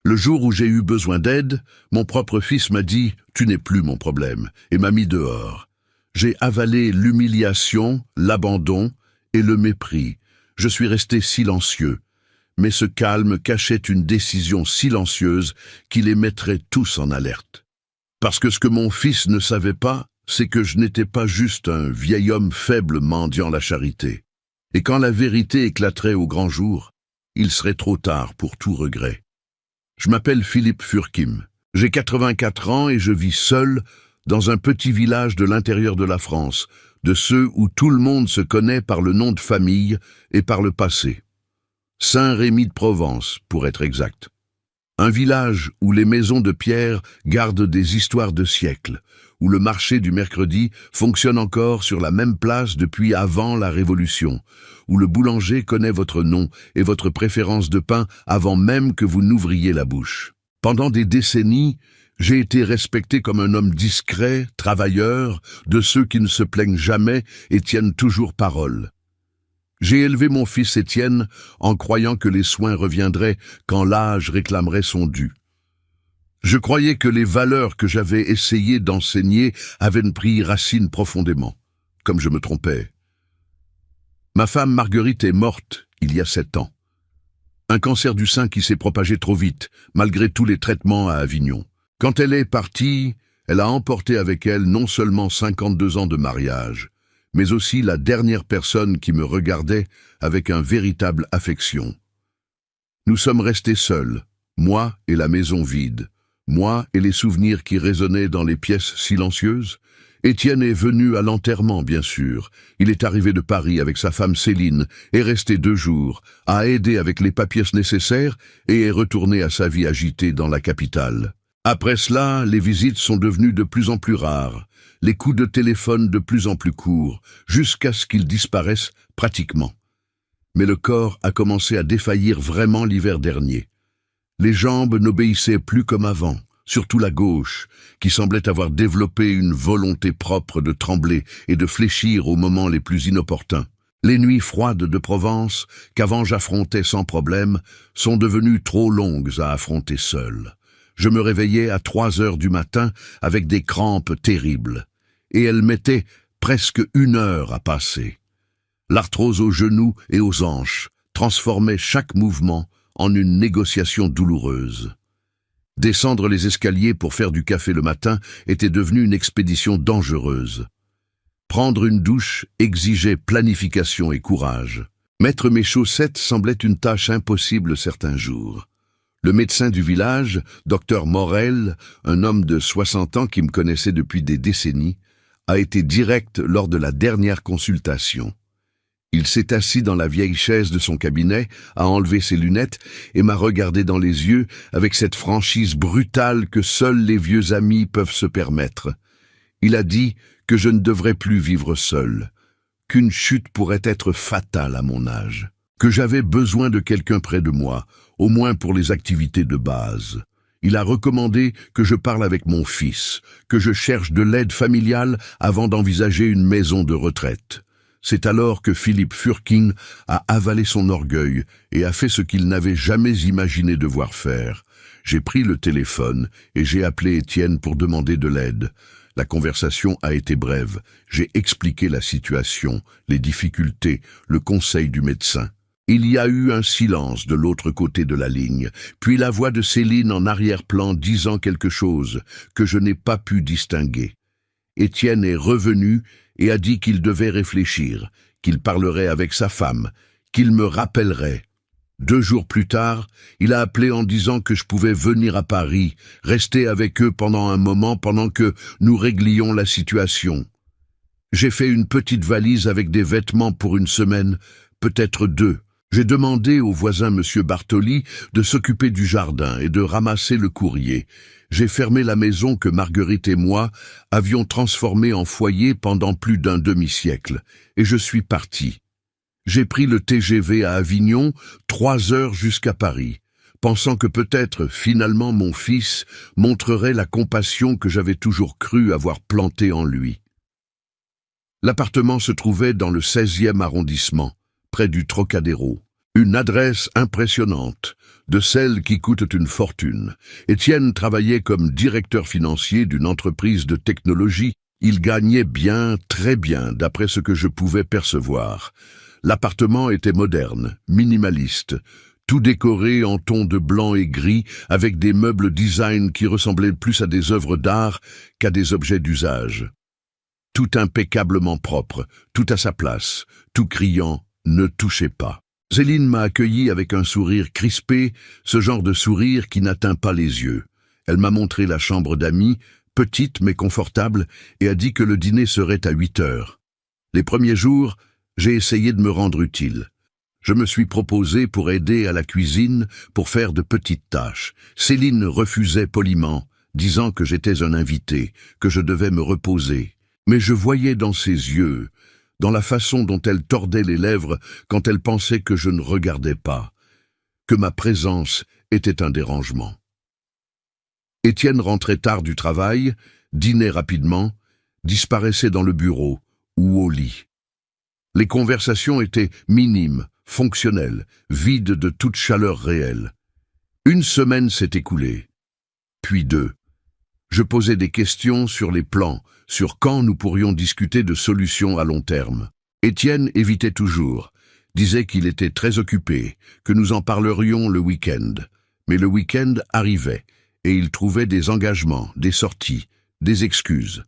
Le jour où j'ai eu besoin d'aide, mon propre fils m'a dit « Tu n'es plus mon problème » et m'a mis dehors. J'ai avalé l'humiliation, l'abandon et le mépris. Je suis resté silencieux. Mais ce calme cachait une décision silencieuse qui les mettrait tous en alerte. Parce que ce que mon fils ne savait pas, c'est que je n'étais pas juste un vieil homme faible mendiant la charité. Et quand la vérité éclaterait au grand jour, il serait trop tard pour tout regret. Je m'appelle Philippe Furkim. J'ai 84 ans et je vis seul dans un petit village de l'intérieur de la France, de ceux où tout le monde se connaît par le nom de famille et par le passé. Saint-Rémy de Provence, pour être exact. Un village où les maisons de pierre gardent des histoires de siècles, où le marché du mercredi fonctionne encore sur la même place depuis avant la Révolution, où le boulanger connaît votre nom et votre préférence de pain avant même que vous n'ouvriez la bouche. Pendant des décennies, j'ai été respecté comme un homme discret, travailleur, de ceux qui ne se plaignent jamais et tiennent toujours parole. J'ai élevé mon fils Étienne en croyant que les soins reviendraient quand l'âge réclamerait son dû. Je croyais que les valeurs que j'avais essayé d'enseigner avaient pris racine profondément, comme je me trompais. Ma femme Marguerite est morte il y a 7 ans. Un cancer du sein qui s'est propagé trop vite, malgré tous les traitements à Avignon. Quand elle est partie, elle a emporté avec elle non seulement 52 ans de mariage, mais aussi la dernière personne qui me regardait avec un véritable affection. Nous sommes restés seuls, moi et la maison vide, moi et les souvenirs qui résonnaient dans les pièces silencieuses. Étienne est venu à l'enterrement, bien sûr. Il est arrivé de Paris avec sa femme Céline, est resté 2 jours, a aidé avec les papiers nécessaires et est retourné à sa vie agitée dans la capitale. Après cela, les visites sont devenues de plus en plus rares, les coups de téléphone de plus en plus courts, jusqu'à ce qu'ils disparaissent pratiquement. Mais le corps a commencé à défaillir vraiment l'hiver dernier. Les jambes n'obéissaient plus comme avant, surtout la gauche, qui semblait avoir développé une volonté propre de trembler et de fléchir aux moments les plus inopportuns. Les nuits froides de Provence, qu'avant j'affrontais sans problème, sont devenues trop longues à affronter seul. Je me réveillais à 3 heures du matin avec des crampes terribles, et elles mettaient presque 1 heure à passer. L'arthrose aux genoux et aux hanches transformait chaque mouvement en une négociation douloureuse. Descendre les escaliers pour faire du café le matin était devenu une expédition dangereuse. Prendre une douche exigeait planification et courage. Mettre mes chaussettes semblait une tâche impossible certains jours. Le médecin du village, Dr Morel, un homme de 60 ans qui me connaissait depuis des décennies, a été direct lors de la dernière consultation. Il s'est assis dans la vieille chaise de son cabinet, a enlevé ses lunettes et m'a regardé dans les yeux avec cette franchise brutale que seuls les vieux amis peuvent se permettre. Il a dit que je ne devrais plus vivre seul, qu'une chute pourrait être fatale à mon âge, que j'avais besoin de quelqu'un près de moi, au moins pour les activités de base. Il a recommandé que je parle avec mon fils, que je cherche de l'aide familiale avant d'envisager une maison de retraite. C'est alors que Philippe Furkim a avalé son orgueil et a fait ce qu'il n'avait jamais imaginé devoir faire. J'ai pris le téléphone et j'ai appelé Étienne pour demander de l'aide. La conversation a été brève. J'ai expliqué la situation, les difficultés, le conseil du médecin. Il y a eu un silence de l'autre côté de la ligne, puis la voix de Céline en arrière-plan disant quelque chose que je n'ai pas pu distinguer. Étienne est revenu et a dit qu'il devait réfléchir, qu'il parlerait avec sa femme, qu'il me rappellerait. 2 jours plus tard, il a appelé en disant que je pouvais venir à Paris, rester avec eux pendant un moment pendant que nous réglions la situation. J'ai fait une petite valise avec des vêtements pour 1 semaine, peut-être 2. J'ai demandé au voisin M. Bartoli de s'occuper du jardin et de ramasser le courrier. J'ai fermé la maison que Marguerite et moi avions transformée en foyer pendant plus d'1 demi-siècle, et je suis parti. J'ai pris le TGV à Avignon, 3 heures jusqu'à Paris, pensant que peut-être, finalement, mon fils montrerait la compassion que j'avais toujours cru avoir plantée en lui. L'appartement se trouvait dans le 16e arrondissement, près du Trocadéro. Une adresse impressionnante, de celles qui coûtent une fortune. Étienne travaillait comme directeur financier d'une entreprise de technologie. Il gagnait bien, très bien, d'après ce que je pouvais percevoir. L'appartement était moderne, minimaliste, tout décoré en tons de blanc et gris, avec des meubles design qui ressemblaient plus à des œuvres d'art qu'à des objets d'usage. Tout impeccablement propre, tout à sa place, tout criant « ne touchez pas ». Céline m'a accueilli avec un sourire crispé, ce genre de sourire qui n'atteint pas les yeux. Elle m'a montré la chambre d'amis, petite mais confortable, et a dit que le dîner serait à 8 heures. Les premiers jours, j'ai essayé de me rendre utile. Je me suis proposé pour aider à la cuisine, pour faire de petites tâches. Céline refusait poliment, disant que j'étais un invité, que je devais me reposer. Mais je voyais dans ses yeux, dans la façon dont elle tordait les lèvres quand elle pensait que je ne regardais pas, que ma présence était un dérangement. Étienne rentrait tard du travail, dînait rapidement, disparaissait dans le bureau ou au lit. Les conversations étaient minimes, fonctionnelles, vides de toute chaleur réelle. Une semaine s'est écoulée, puis 2. Je posais des questions sur les plans, sur quand nous pourrions discuter de solutions à long terme. Étienne évitait toujours, disait qu'il était très occupé, que nous en parlerions le week-end. Mais le week-end arrivait, et il trouvait des engagements, des sorties, des excuses.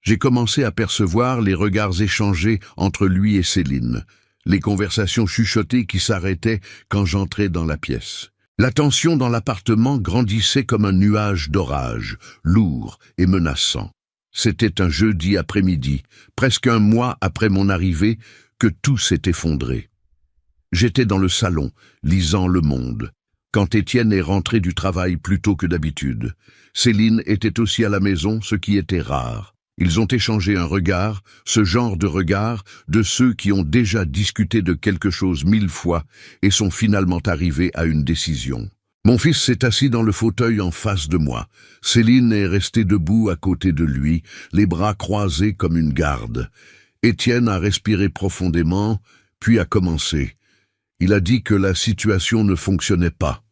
J'ai commencé à percevoir les regards échangés entre lui et Céline, les conversations chuchotées qui s'arrêtaient quand j'entrais dans la pièce. La tension dans l'appartement grandissait comme un nuage d'orage, lourd et menaçant. C'était un jeudi après-midi, presque un mois après mon arrivée, que tout s'est effondré. J'étais dans le salon, lisant Le Monde, quand Étienne est rentré du travail plus tôt que d'habitude. Céline était aussi à la maison, ce qui était rare. Ils ont échangé un regard, ce genre de regard, de ceux qui ont déjà discuté de quelque chose 1000 fois et sont finalement arrivés à une décision. Mon fils s'est assis dans le fauteuil en face de moi. Céline est restée debout à côté de lui, les bras croisés comme une garde. Étienne a respiré profondément, puis a commencé. Il a dit que la situation ne fonctionnait pas,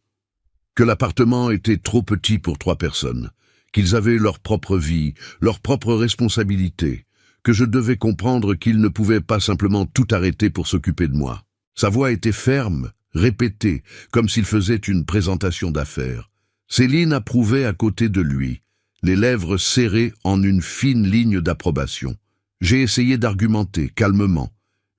que l'appartement était trop petit pour 3 personnes, qu'ils avaient leur propre vie, leur propre responsabilité, que je devais comprendre qu'ils ne pouvaient pas simplement tout arrêter pour s'occuper de moi. Sa voix était ferme, répétée, comme s'il faisait une présentation d'affaires. Céline approuvait à côté de lui, les lèvres serrées en une fine ligne d'approbation. J'ai essayé d'argumenter, calmement.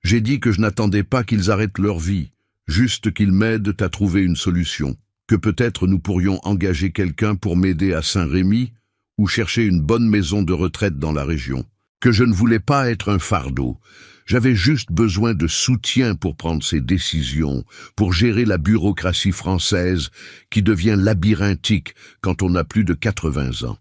J'ai dit que je n'attendais pas qu'ils arrêtent leur vie, juste qu'ils m'aident à trouver une solution, que peut-être nous pourrions engager quelqu'un pour m'aider à Saint-Rémy ou chercher une bonne maison de retraite dans la région, que je ne voulais pas être un fardeau. J'avais juste besoin de soutien pour prendre ces décisions, pour gérer la bureaucratie française qui devient labyrinthique quand on a plus de 80 ans.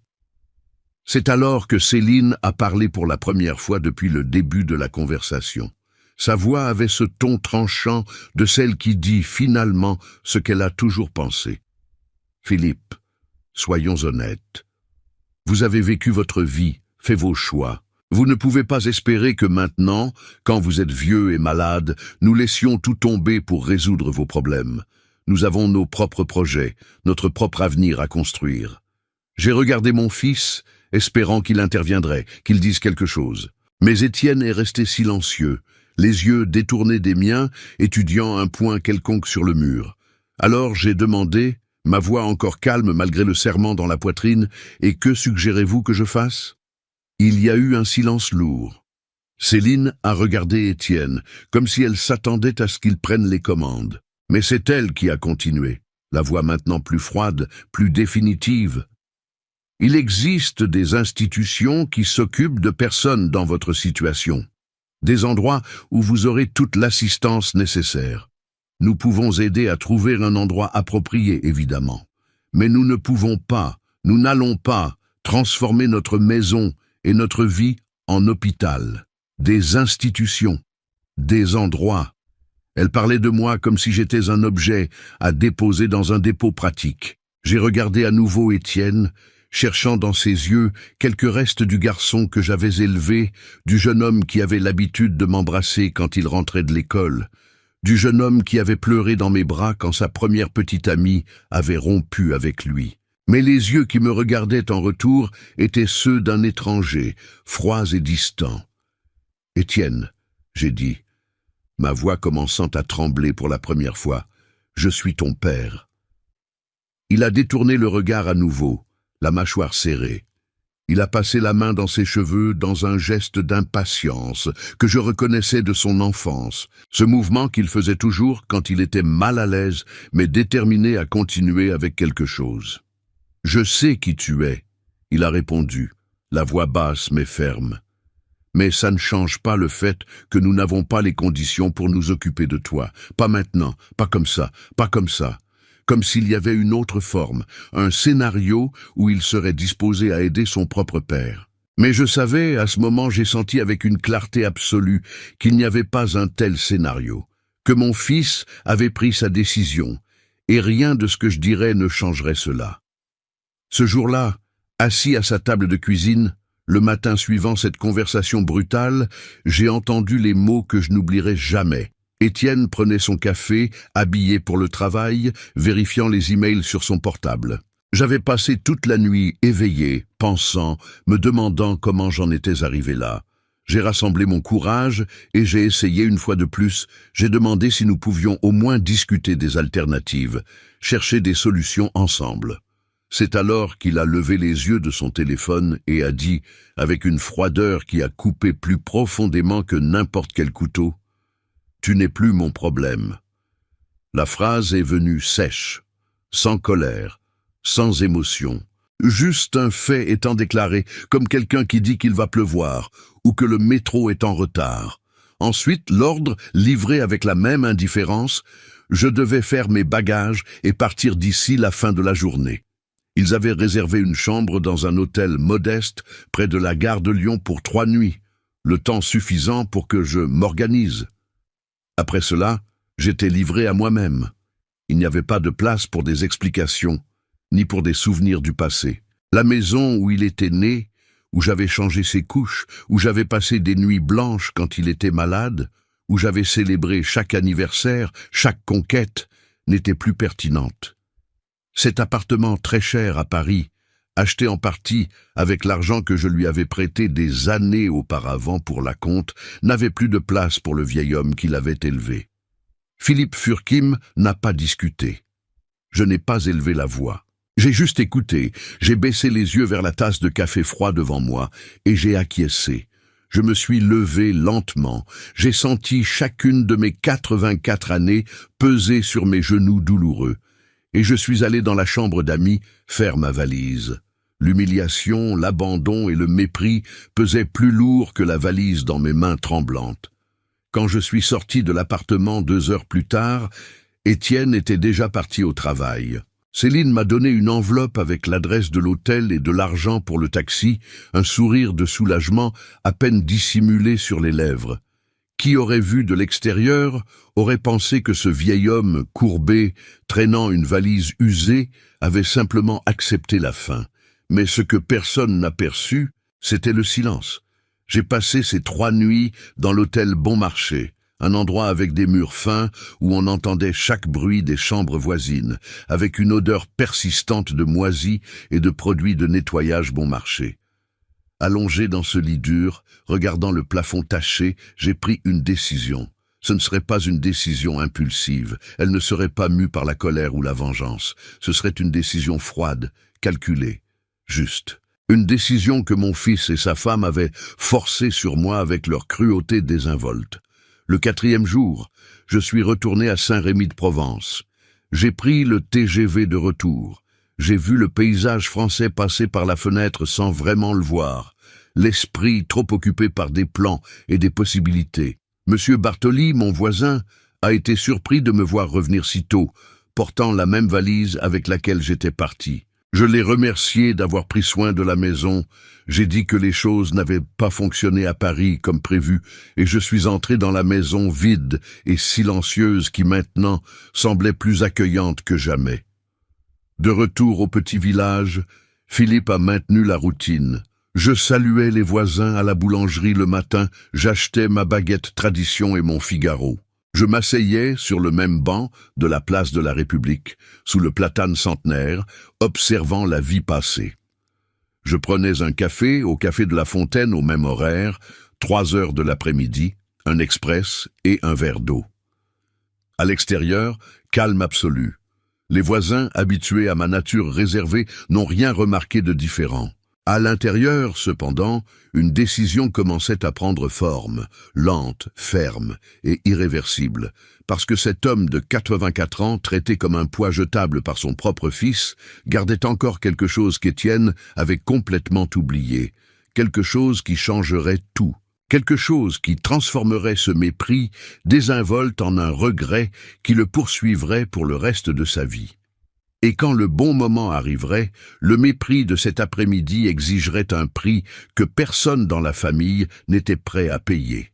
C'est alors que Céline a parlé pour la première fois depuis le début de la conversation. Sa voix avait ce ton tranchant de celle qui dit finalement ce qu'elle a toujours pensé. « Philippe, soyons honnêtes. Vous avez vécu votre vie, fait vos choix. Vous ne pouvez pas espérer que maintenant, quand vous êtes vieux et malade, nous laissions tout tomber pour résoudre vos problèmes. Nous avons nos propres projets, notre propre avenir à construire. J'ai regardé mon fils, espérant qu'il interviendrait, qu'il dise quelque chose. Mais Étienne est resté silencieux, les yeux détournés des miens, étudiant un point quelconque sur le mur. Alors j'ai demandé, ma voix encore calme malgré le serrement dans la poitrine, « Et que suggérez-vous que je fasse ?» Il y a eu un silence lourd. Céline a regardé Étienne, comme si elle s'attendait à ce qu'il prenne les commandes. Mais c'est elle qui a continué, la voix maintenant plus froide, plus définitive. « Il existe des institutions qui s'occupent de personnes dans votre situation. Des endroits où vous aurez toute l'assistance nécessaire. Nous pouvons aider à trouver un endroit approprié, évidemment. Mais nous ne pouvons pas, nous n'allons pas transformer notre maison et notre vie en hôpital. Des institutions, des endroits. » Elle parlait de moi comme si j'étais un objet à déposer dans un dépôt pratique. J'ai regardé à nouveau Étienne, cherchant dans ses yeux quelques restes du garçon que j'avais élevé, du jeune homme qui avait l'habitude de m'embrasser quand il rentrait de l'école. du jeune homme qui avait pleuré dans mes bras quand sa première petite amie avait rompu avec lui. Mais les yeux qui me regardaient en retour étaient ceux d'un étranger, froids et distants. « Étienne, » j'ai dit, ma voix commençant à trembler pour la première fois, « je suis ton père. » Il a détourné le regard à nouveau, la mâchoire serrée. Il a passé la main dans ses cheveux dans un geste d'impatience que je reconnaissais de son enfance, ce mouvement qu'il faisait toujours quand il était mal à l'aise mais déterminé à continuer avec quelque chose. « Je sais qui tu es », il a répondu, la voix basse mais ferme. « Mais ça ne change pas le fait que nous n'avons pas les conditions pour nous occuper de toi. Pas maintenant, pas comme ça, pas comme ça. » Comme s'il y avait une autre forme, un scénario où il serait disposé à aider son propre père. Mais je savais, à ce moment j'ai senti avec une clarté absolue qu'il n'y avait pas un tel scénario, que mon fils avait pris sa décision, et rien de ce que je dirais ne changerait cela. Ce jour-là, assis à sa table de cuisine, le matin suivant cette conversation brutale, j'ai entendu les mots que je n'oublierai jamais. Étienne prenait son café, habillé pour le travail, vérifiant les emails sur son portable. J'avais passé toute la nuit éveillé, pensant, me demandant comment j'en étais arrivé là. J'ai rassemblé mon courage et j'ai essayé une fois de plus. J'ai demandé si nous pouvions au moins discuter des alternatives, chercher des solutions ensemble. C'est alors qu'il a levé les yeux de son téléphone et a dit, avec une froideur qui a coupé plus profondément que n'importe quel couteau, « Tu n'es plus mon problème. » La phrase est venue sèche, sans colère, sans émotion, juste un fait étant déclaré, comme quelqu'un qui dit qu'il va pleuvoir, ou que le métro est en retard. Ensuite, l'ordre, livré avec la même indifférence, je devais faire mes bagages et partir d'ici la fin de la journée. Ils avaient réservé une chambre dans un hôtel modeste près de la gare de Lyon pour 3 nuits, le temps suffisant pour que je m'organise. Après cela, j'étais livré à moi-même. Il n'y avait pas de place pour des explications, ni pour des souvenirs du passé. La maison où il était né, où j'avais changé ses couches, où j'avais passé des nuits blanches quand il était malade, où j'avais célébré chaque anniversaire, chaque conquête, n'était plus pertinente. Cet appartement très cher à Paris, acheté en partie avec l'argent que je lui avais prêté des années auparavant pour la compte, n'avait plus de place pour le vieil homme qui l'avait élevé. Philippe Furquim n'a pas discuté. Je n'ai pas élevé la voix. J'ai juste écouté, j'ai baissé les yeux vers la tasse de café froid devant moi et j'ai acquiescé. Je me suis levé lentement. J'ai senti chacune de mes 84 années peser sur mes genoux douloureux. Et je suis allé dans la chambre d'amis faire ma valise. L'humiliation, l'abandon et le mépris pesaient plus lourd que la valise dans mes mains tremblantes. Quand je suis sorti de l'appartement 2 heures plus tard, Étienne était déjà parti au travail. Céline m'a donné une enveloppe avec l'adresse de l'hôtel et de l'argent pour le taxi, un sourire de soulagement à peine dissimulé sur les lèvres. Qui aurait vu de l'extérieur aurait pensé que ce vieil homme courbé, traînant une valise usée, avait simplement accepté la fin. Mais ce que personne n'a perçu, c'était le silence. J'ai passé ces 3 nuits dans l'hôtel Bon Marché, un endroit avec des murs fins où on entendait chaque bruit des chambres voisines, avec une odeur persistante de moisis et de produits de nettoyage bon marché. Allongé dans ce lit dur, regardant le plafond taché, j'ai pris une décision. Ce ne serait pas une décision impulsive, elle ne serait pas mue par la colère ou la vengeance. Ce serait une décision froide, calculée, juste. Une décision que mon fils et sa femme avaient forcée sur moi avec leur cruauté désinvolte. Le 4e jour, je suis retourné à Saint-Rémy-de-Provence. J'ai pris le TGV de retour. J'ai vu le paysage français passer par la fenêtre sans vraiment le voir, l'esprit trop occupé par des plans et des possibilités. Monsieur Bartoli, mon voisin, a été surpris de me voir revenir si tôt, portant la même valise avec laquelle j'étais parti. Je l'ai remercié d'avoir pris soin de la maison. J'ai dit que les choses n'avaient pas fonctionné à Paris comme prévu, et je suis entré dans la maison vide et silencieuse qui maintenant semblait plus accueillante que jamais. De retour au petit village, Philippe a maintenu la routine. Je saluais les voisins à la boulangerie le matin, j'achetais ma baguette tradition et mon Figaro. Je m'asseyais sur le même banc de la place de la République, sous le platane centenaire, observant la vie passer. Je prenais un café au Café de la Fontaine au même horaire, 3 heures de l'après-midi, un express et un verre d'eau. À l'extérieur, calme absolu. Les voisins, habitués à ma nature réservée, n'ont rien remarqué de différent. À l'intérieur, cependant, une décision commençait à prendre forme, lente, ferme et irréversible, parce que cet homme de 84 ans, traité comme un poids jetable par son propre fils, gardait encore quelque chose qu'Étienne avait complètement oublié, quelque chose qui changerait tout, quelque chose qui transformerait ce mépris désinvolte en un regret qui le poursuivrait pour le reste de sa vie. Et quand le bon moment arriverait, le mépris de cet après-midi exigerait un prix que personne dans la famille n'était prêt à payer.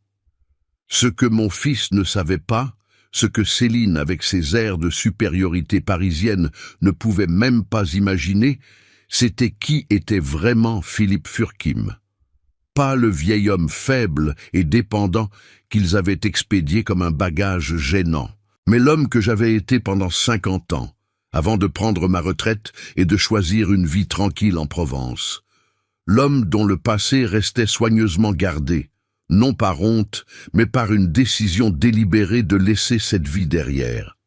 Ce que mon fils ne savait pas, ce que Céline, avec ses airs de supériorité parisienne, ne pouvait même pas imaginer, c'était qui était vraiment Philippe Furquim. Pas le vieil homme faible et dépendant qu'ils avaient expédié comme un bagage gênant, mais l'homme que j'avais été pendant 50 ans, avant de prendre ma retraite et de choisir une vie tranquille en Provence. L'homme dont le passé restait soigneusement gardé, non par honte, mais par une décision délibérée de laisser cette vie derrière.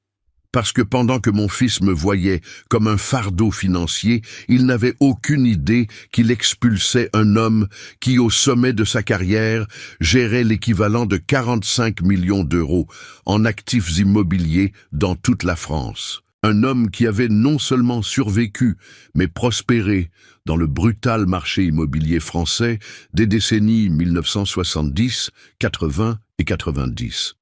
Parce que pendant que mon fils me voyait comme un fardeau financier, il n'avait aucune idée qu'il expulsait un homme qui, au sommet de sa carrière, gérait l'équivalent de 45 millions d'euros en actifs immobiliers dans toute la France. Un homme qui avait non seulement survécu, mais prospéré dans le brutal marché immobilier français des décennies 1970, 80 et 90.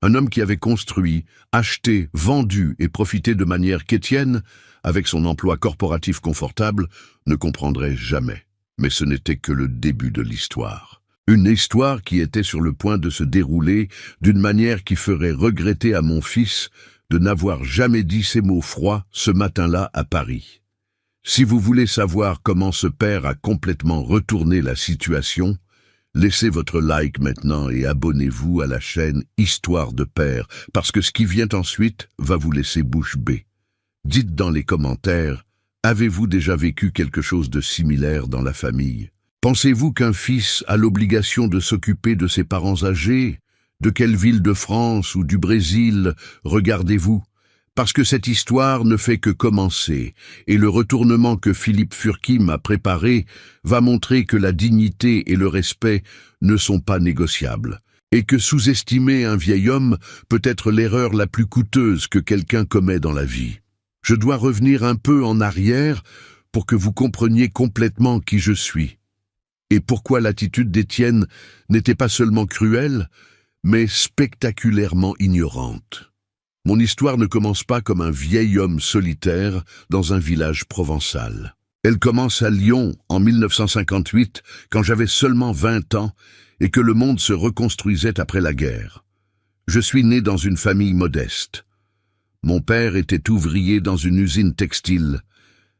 Un homme qui avait construit, acheté, vendu et profité de manière qu'Étienne, avec son emploi corporatif confortable, ne comprendrait jamais. Mais ce n'était que le début de l'histoire. Une histoire qui était sur le point de se dérouler d'une manière qui ferait regretter à mon fils de n'avoir jamais dit ces mots froids ce matin-là à Paris. Si vous voulez savoir comment ce père a complètement retourné la situation, laissez votre like maintenant et abonnez-vous à la chaîne Histoire de Père, parce que ce qui vient ensuite va vous laisser bouche bée. Dites dans les commentaires, avez-vous déjà vécu quelque chose de similaire dans la famille? Pensez-vous qu'un fils a l'obligation de s'occuper de ses parents âgés? De quelle ville de France ou du Brésil regardez-vous? Parce que cette histoire ne fait que commencer, et le retournement que Philippe Furquim a préparé va montrer que la dignité et le respect ne sont pas négociables, et que sous-estimer un vieil homme peut être l'erreur la plus coûteuse que quelqu'un commet dans la vie. Je dois revenir un peu en arrière pour que vous compreniez complètement qui je suis, et pourquoi l'attitude d'Étienne n'était pas seulement cruelle, mais spectaculairement ignorante. Mon histoire ne commence pas comme un vieil homme solitaire dans un village provençal. Elle commence à Lyon en 1958, quand j'avais seulement 20 ans et que le monde se reconstruisait après la guerre. Je suis né dans une famille modeste. Mon père était ouvrier dans une usine textile.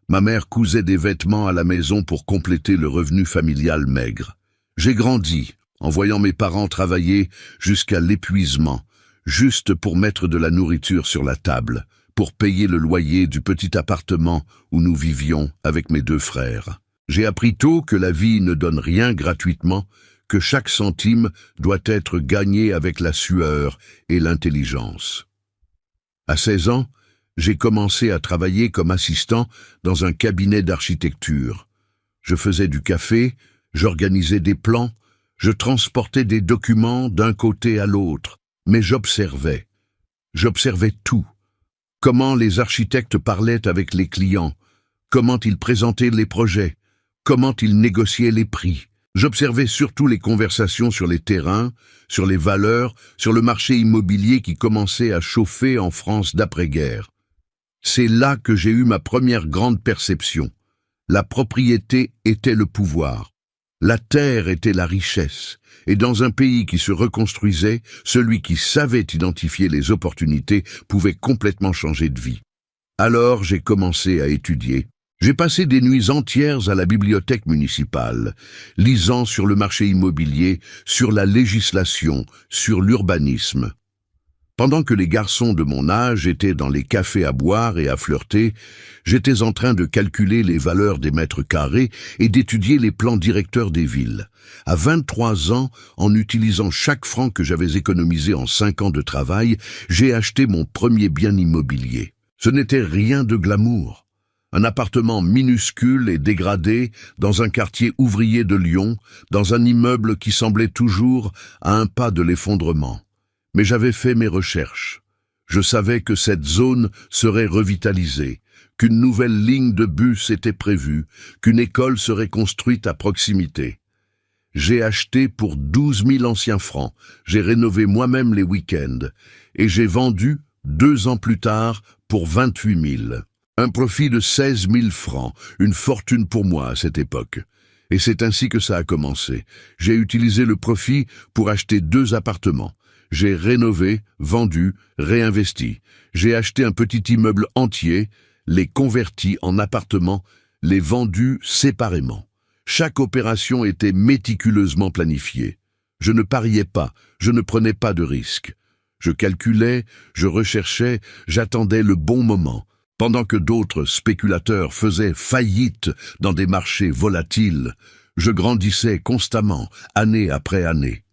Ma mère cousait des vêtements à la maison pour compléter le revenu familial maigre. J'ai grandi en voyant mes parents travailler jusqu'à l'épuisement, juste pour mettre de la nourriture sur la table, pour payer le loyer du petit appartement où nous vivions avec mes 2 frères. J'ai appris tôt que la vie ne donne rien gratuitement, que chaque centime doit être gagné avec la sueur et l'intelligence. À 16 ans, j'ai commencé à travailler comme assistant dans un cabinet d'architecture. Je faisais du café, j'organisais des plans, je transportais des documents d'un côté à l'autre, mais j'observais. J'observais tout. Comment les architectes parlaient avec les clients, comment ils présentaient les projets, comment ils négociaient les prix. J'observais surtout les conversations sur les terrains, sur les valeurs, sur le marché immobilier qui commençait à chauffer en France d'après-guerre. C'est là que j'ai eu ma première grande perception. La propriété était le pouvoir. La terre était la richesse, et dans un pays qui se reconstruisait, celui qui savait identifier les opportunités pouvait complètement changer de vie. Alors j'ai commencé à étudier. J'ai passé des nuits entières à la bibliothèque municipale, lisant sur le marché immobilier, sur la législation, sur l'urbanisme. Pendant que les garçons de mon âge étaient dans les cafés à boire et à flirter, j'étais en train de calculer les valeurs des mètres carrés et d'étudier les plans directeurs des villes. À 23 ans, en utilisant chaque franc que j'avais économisé en 5 ans de travail, j'ai acheté mon premier bien immobilier. Ce n'était rien de glamour. Un appartement minuscule et dégradé dans un quartier ouvrier de Lyon, dans un immeuble qui semblait toujours à un pas de l'effondrement. Mais j'avais fait mes recherches. Je savais que cette zone serait revitalisée, qu'une nouvelle ligne de bus était prévue, qu'une école serait construite à proximité. J'ai acheté pour 12 000 anciens francs, j'ai rénové moi-même les week-ends, et j'ai vendu 2 ans plus tard pour 28 000. Un profit de 16 000 francs, une fortune pour moi à cette époque. Et c'est ainsi que ça a commencé. J'ai utilisé le profit pour acheter 2 appartements. J'ai rénové, vendu, réinvesti. J'ai acheté un petit immeuble entier, les convertis en appartements, les vendus séparément. Chaque opération était méticuleusement planifiée. Je ne pariais pas, je ne prenais pas de risques. Je calculais, je recherchais, j'attendais le bon moment. Pendant que d'autres spéculateurs faisaient faillite dans des marchés volatiles, je grandissais constamment, année après année.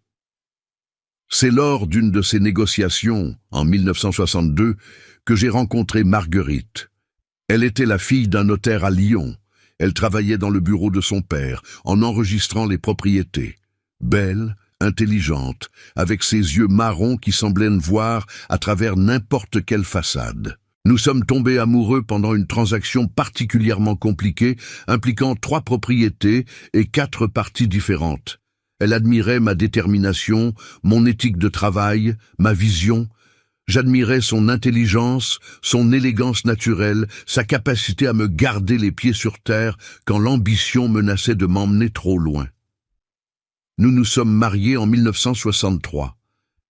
C'est lors d'une de ces négociations, en 1962, que j'ai rencontré Marguerite. Elle était la fille d'un notaire à Lyon. Elle travaillait dans le bureau de son père, en enregistrant les propriétés. Belle, intelligente, avec ses yeux marrons qui semblaient ne voir à travers n'importe quelle façade. Nous sommes tombés amoureux pendant une transaction particulièrement compliquée, impliquant 3 propriétés et 4 parties différentes. Elle admirait ma détermination, mon éthique de travail, ma vision. J'admirais son intelligence, son élégance naturelle, sa capacité à me garder les pieds sur terre quand l'ambition menaçait de m'emmener trop loin. Nous nous sommes mariés en 1963.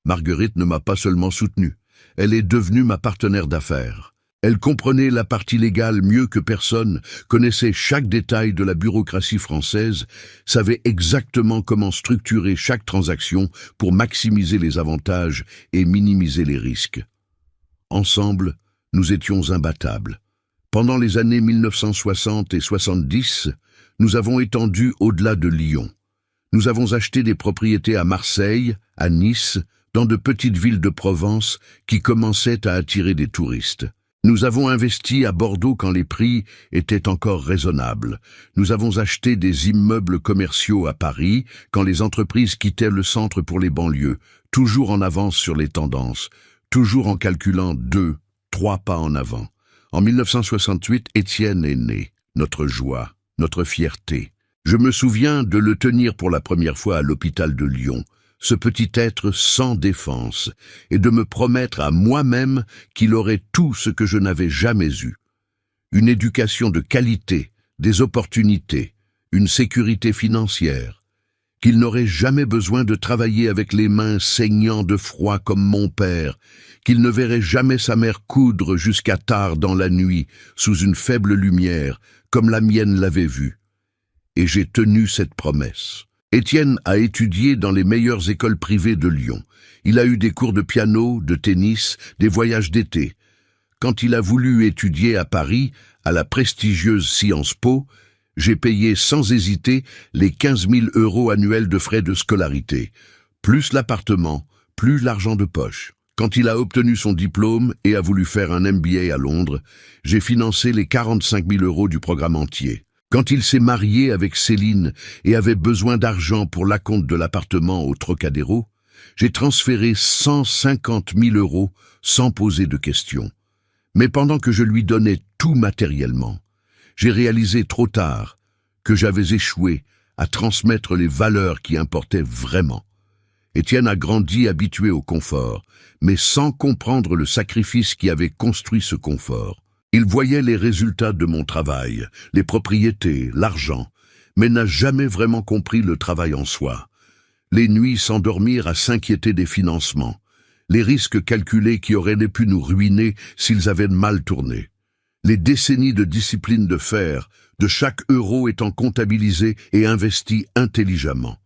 Marguerite ne m'a pas seulement soutenu, elle est devenue ma partenaire d'affaires. Elle comprenait la partie légale mieux que personne, connaissait chaque détail de la bureaucratie française, savait exactement comment structurer chaque transaction pour maximiser les avantages et minimiser les risques. Ensemble, nous étions imbattables. Pendant les années 1960 et 70, nous avons étendu au-delà de Lyon. Nous avons acheté des propriétés à Marseille, à Nice, dans de petites villes de Provence qui commençaient à attirer des touristes. Nous avons investi à Bordeaux quand les prix étaient encore raisonnables. Nous avons acheté des immeubles commerciaux à Paris quand les entreprises quittaient le centre pour les banlieues, toujours en avance sur les tendances, toujours en calculant 2, 3 pas en avant. En 1968, Étienne est né, notre joie, notre fierté. Je me souviens de le tenir pour la première fois à l'hôpital de Lyon, ce petit être sans défense, et de me promettre à moi-même qu'il aurait tout ce que je n'avais jamais eu. Une éducation de qualité, des opportunités, une sécurité financière, qu'il n'aurait jamais besoin de travailler avec les mains saignant de froid comme mon père, qu'il ne verrait jamais sa mère coudre jusqu'à tard dans la nuit, sous une faible lumière, comme la mienne l'avait vu. Et j'ai tenu cette promesse. Étienne a étudié dans les meilleures écoles privées de Lyon. Il a eu des cours de piano, de tennis, des voyages d'été. Quand il a voulu étudier à Paris, à la prestigieuse Sciences Po, j'ai payé sans hésiter les 15 000 € annuels de frais de scolarité, plus l'appartement, plus l'argent de poche. Quand il a obtenu son diplôme et a voulu faire un MBA à Londres, j'ai financé les 45 000 € du programme entier. Quand il s'est marié avec Céline et avait besoin d'argent pour l'acompte de l'appartement au Trocadéro, j'ai transféré 150 000 € sans poser de questions. Mais pendant que je lui donnais tout matériellement, j'ai réalisé trop tard que j'avais échoué à transmettre les valeurs qui importaient vraiment. Étienne a grandi habitué au confort, mais sans comprendre le sacrifice qui avait construit ce confort. Il voyait les résultats de mon travail, les propriétés, l'argent, mais n'a jamais vraiment compris le travail en soi. Les nuits sans dormir à s'inquiéter des financements, les risques calculés qui auraient pu nous ruiner s'ils avaient mal tourné. Les décennies de discipline de fer, de chaque euro étant comptabilisé et investi intelligemment.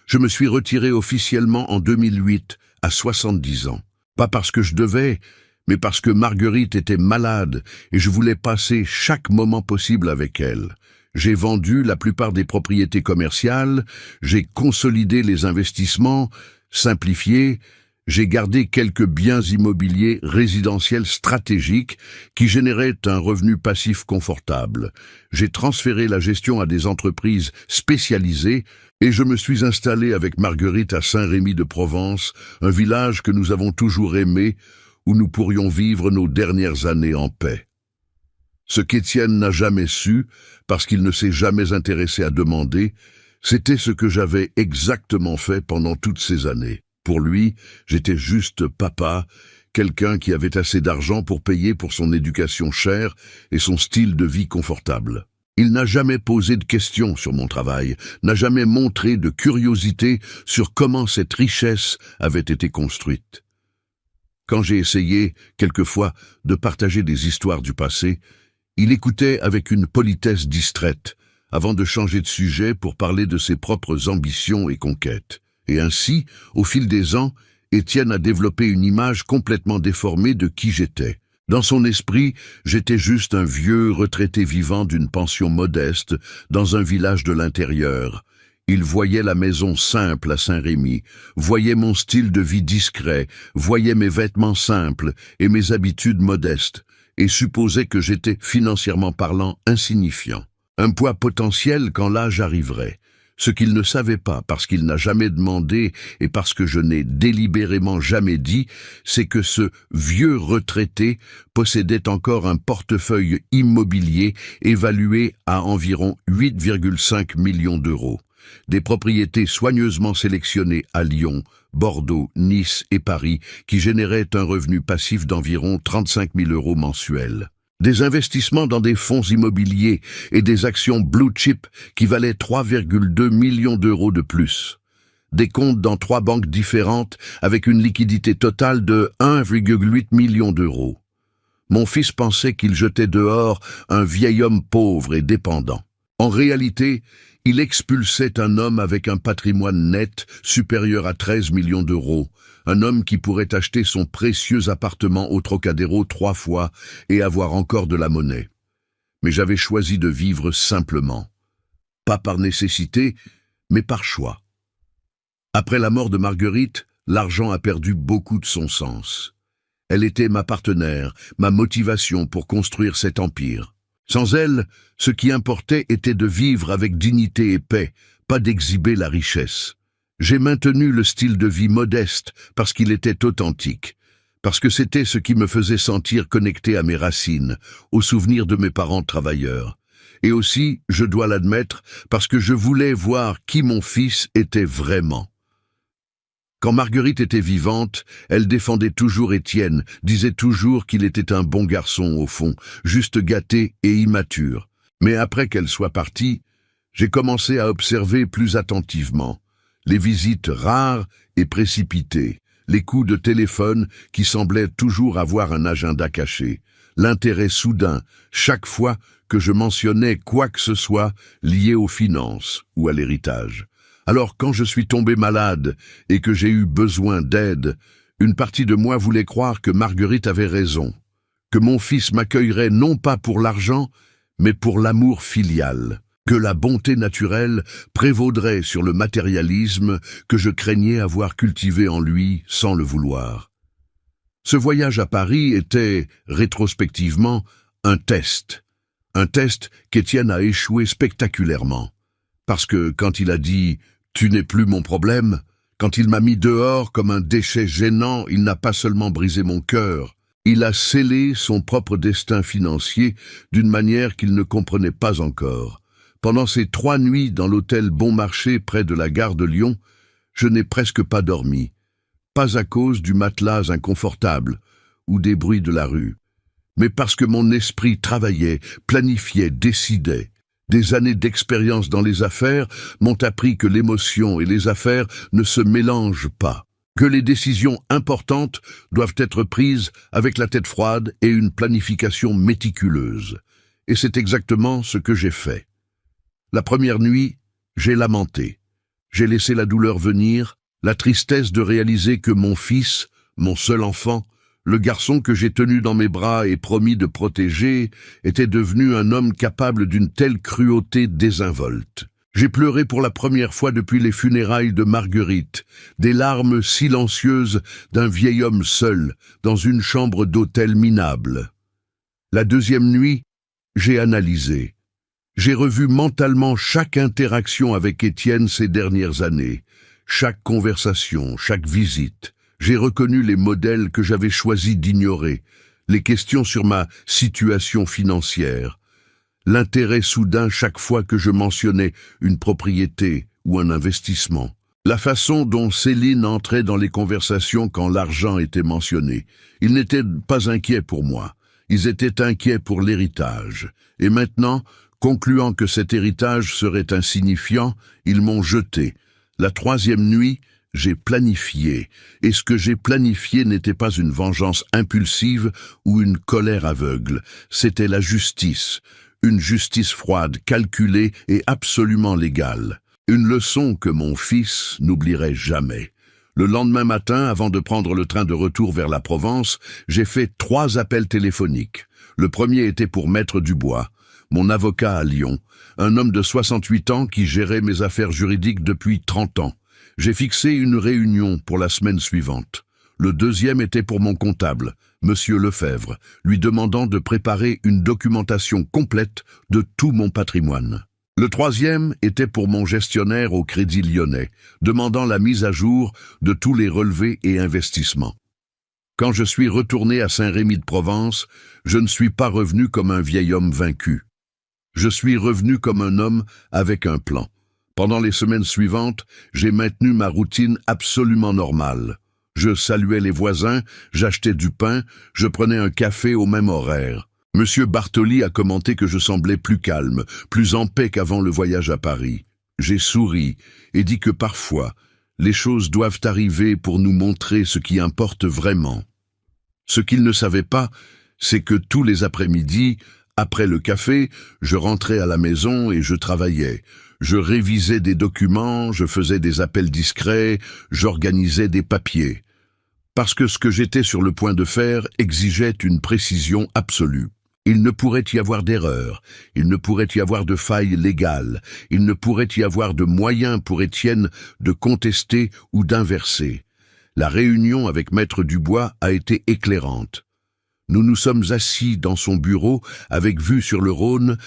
Je me suis retiré officiellement en 2008, à 70 ans. Pas parce que je devais, mais parce que Marguerite était malade et je voulais passer chaque moment possible avec elle. J'ai vendu la plupart des propriétés commerciales, j'ai consolidé les investissements, simplifié, j'ai gardé quelques biens immobiliers résidentiels stratégiques qui généraient un revenu passif confortable. J'ai transféré la gestion à des entreprises spécialisées et je me suis installé avec Marguerite à Saint-Rémy-de-Provence, un village que nous avons toujours aimé, où nous pourrions vivre nos dernières années en paix. Ce qu'Étienne n'a jamais su, parce qu'il ne s'est jamais intéressé à demander, c'était ce que j'avais exactement fait pendant toutes ces années. Pour lui, j'étais juste papa, quelqu'un qui avait assez d'argent pour payer pour son éducation chère et son style de vie confortable. Il n'a jamais posé de questions sur mon travail, n'a jamais montré de curiosité sur comment cette richesse avait été construite. Quand j'ai essayé, quelquefois, de partager des histoires du passé, il écoutait avec une politesse distraite, avant de changer de sujet pour parler de ses propres ambitions et conquêtes. Et ainsi, au fil des ans, Étienne a développé une image complètement déformée de qui j'étais. Dans son esprit, j'étais juste un vieux retraité vivant d'une pension modeste dans un village de l'intérieur. Il voyait la maison simple à Saint-Rémy, voyait mon style de vie discret, voyait mes vêtements simples et mes habitudes modestes, et supposait que j'étais, financièrement parlant, insignifiant. Un poids potentiel quand l'âge arriverait. Ce qu'il ne savait pas, parce qu'il n'a jamais demandé et parce que je n'ai délibérément jamais dit, c'est que ce vieux retraité possédait encore un portefeuille immobilier évalué à environ 8,5 millions d'euros. Des propriétés soigneusement sélectionnées à Lyon, Bordeaux, Nice et Paris qui généraient un revenu passif d'environ 35 000 euros mensuels. Des investissements dans des fonds immobiliers et des actions blue chip qui valaient 3,2 millions d'euros de plus. Des comptes dans 3 banques différentes avec une liquidité totale de 1,8 million d'euros. Mon fils pensait qu'il jetait dehors un vieil homme pauvre et dépendant. En réalité, il expulsait un homme avec un patrimoine net supérieur à 13 millions d'euros, un homme qui pourrait acheter son précieux appartement au Trocadéro 3 fois et avoir encore de la monnaie. Mais j'avais choisi de vivre simplement, pas par nécessité, mais par choix. Après la mort de Marguerite, l'argent a perdu beaucoup de son sens. Elle était ma partenaire, ma motivation pour construire cet empire. Sans elle, ce qui importait était de vivre avec dignité et paix, pas d'exhiber la richesse. J'ai maintenu le style de vie modeste parce qu'il était authentique, parce que c'était ce qui me faisait sentir connecté à mes racines, aux souvenirs de mes parents travailleurs. Et aussi, je dois l'admettre, parce que je voulais voir qui mon fils était vraiment. Quand Marguerite était vivante, elle défendait toujours Étienne, disait toujours qu'il était un bon garçon au fond, juste gâté et immature. Mais après qu'elle soit partie, j'ai commencé à observer plus attentivement les visites rares et précipitées, les coups de téléphone qui semblaient toujours avoir un agenda caché, l'intérêt soudain, chaque fois que je mentionnais quoi que ce soit lié aux finances ou à l'héritage. Alors quand je suis tombé malade et que j'ai eu besoin d'aide, une partie de moi voulait croire que Marguerite avait raison, que mon fils m'accueillerait non pas pour l'argent, mais pour l'amour filial, que la bonté naturelle prévaudrait sur le matérialisme que je craignais avoir cultivé en lui sans le vouloir. Ce voyage à Paris était, rétrospectivement, un test qu'Étienne a échoué spectaculairement. Parce que quand il a dit « tu n'es plus mon problème », quand il m'a mis dehors comme un déchet gênant, il n'a pas seulement brisé mon cœur, il a scellé son propre destin financier d'une manière qu'il ne comprenait pas encore. Pendant ces 3 nuits dans l'hôtel Bon Marché près de la gare de Lyon, je n'ai presque pas dormi. Pas à cause du matelas inconfortable ou des bruits de la rue, mais parce que mon esprit travaillait, planifiait, décidait. Des années d'expérience dans les affaires m'ont appris que l'émotion et les affaires ne se mélangent pas, que les décisions importantes doivent être prises avec la tête froide et une planification méticuleuse. Et c'est exactement ce que j'ai fait. La première nuit, j'ai lamenté. J'ai laissé la douleur venir, la tristesse de réaliser que mon fils, Mon seul enfant, le garçon que j'ai tenu dans mes bras et promis de protéger, était devenu un homme capable d'une telle cruauté désinvolte. J'ai pleuré pour la première fois depuis les funérailles de Marguerite, des larmes silencieuses d'un vieil homme seul, dans une chambre d'hôtel minable. La deuxième nuit, j'ai analysé. J'ai revu mentalement chaque interaction avec Étienne ces dernières années, chaque conversation, chaque visite. J'ai reconnu les modèles que j'avais choisi d'ignorer, les questions sur ma situation financière, l'intérêt soudain chaque fois que je mentionnais une propriété ou un investissement. La façon dont Céline entrait dans les conversations quand l'argent était mentionné. Ils n'étaient pas inquiets pour moi, ils étaient inquiets pour l'héritage. Et maintenant, concluant que cet héritage serait insignifiant, ils m'ont jeté. La troisième nuit, j'ai planifié, et ce que j'ai planifié n'était pas une vengeance impulsive ou une colère aveugle, c'était la justice, une justice froide, calculée et absolument légale. Une leçon que mon fils n'oublierait jamais. Le lendemain matin, avant de prendre le train de retour vers la Provence, j'ai fait 3 appels téléphoniques. Le premier était pour Maître Dubois, mon avocat à Lyon, un homme de 68 ans qui gérait mes affaires juridiques depuis 30 ans. J'ai fixé une réunion pour la semaine suivante. Le deuxième était pour mon comptable, Monsieur Lefebvre, lui demandant de préparer une documentation complète de tout mon patrimoine. Le troisième était pour mon gestionnaire au Crédit Lyonnais, demandant la mise à jour de tous les relevés et investissements. Quand je suis retourné à Saint-Rémy-de-Provence, je ne suis pas revenu comme un vieil homme vaincu. Je suis revenu comme un homme avec un plan. Pendant les semaines suivantes, j'ai maintenu ma routine absolument normale. Je saluais les voisins, j'achetais du pain, je prenais un café au même horaire. Monsieur Bartoli a commenté que je semblais plus calme, plus en paix qu'avant le voyage à Paris. J'ai souri et dit que parfois, les choses doivent arriver pour nous montrer ce qui importe vraiment. Ce qu'il ne savait pas, c'est que tous les après-midi, après le café, je rentrais à la maison et je travaillais. Je révisais des documents, je faisais des appels discrets, j'organisais des papiers. Parce que ce que j'étais sur le point de faire exigeait une précision absolue. Il ne pourrait y avoir d'erreur, il ne pourrait y avoir de faille légale, il ne pourrait y avoir de moyen pour Étienne de contester ou d'inverser. La réunion avec Maître Dubois a été éclairante. Nous nous sommes assis dans son bureau avec vue sur le Rhône,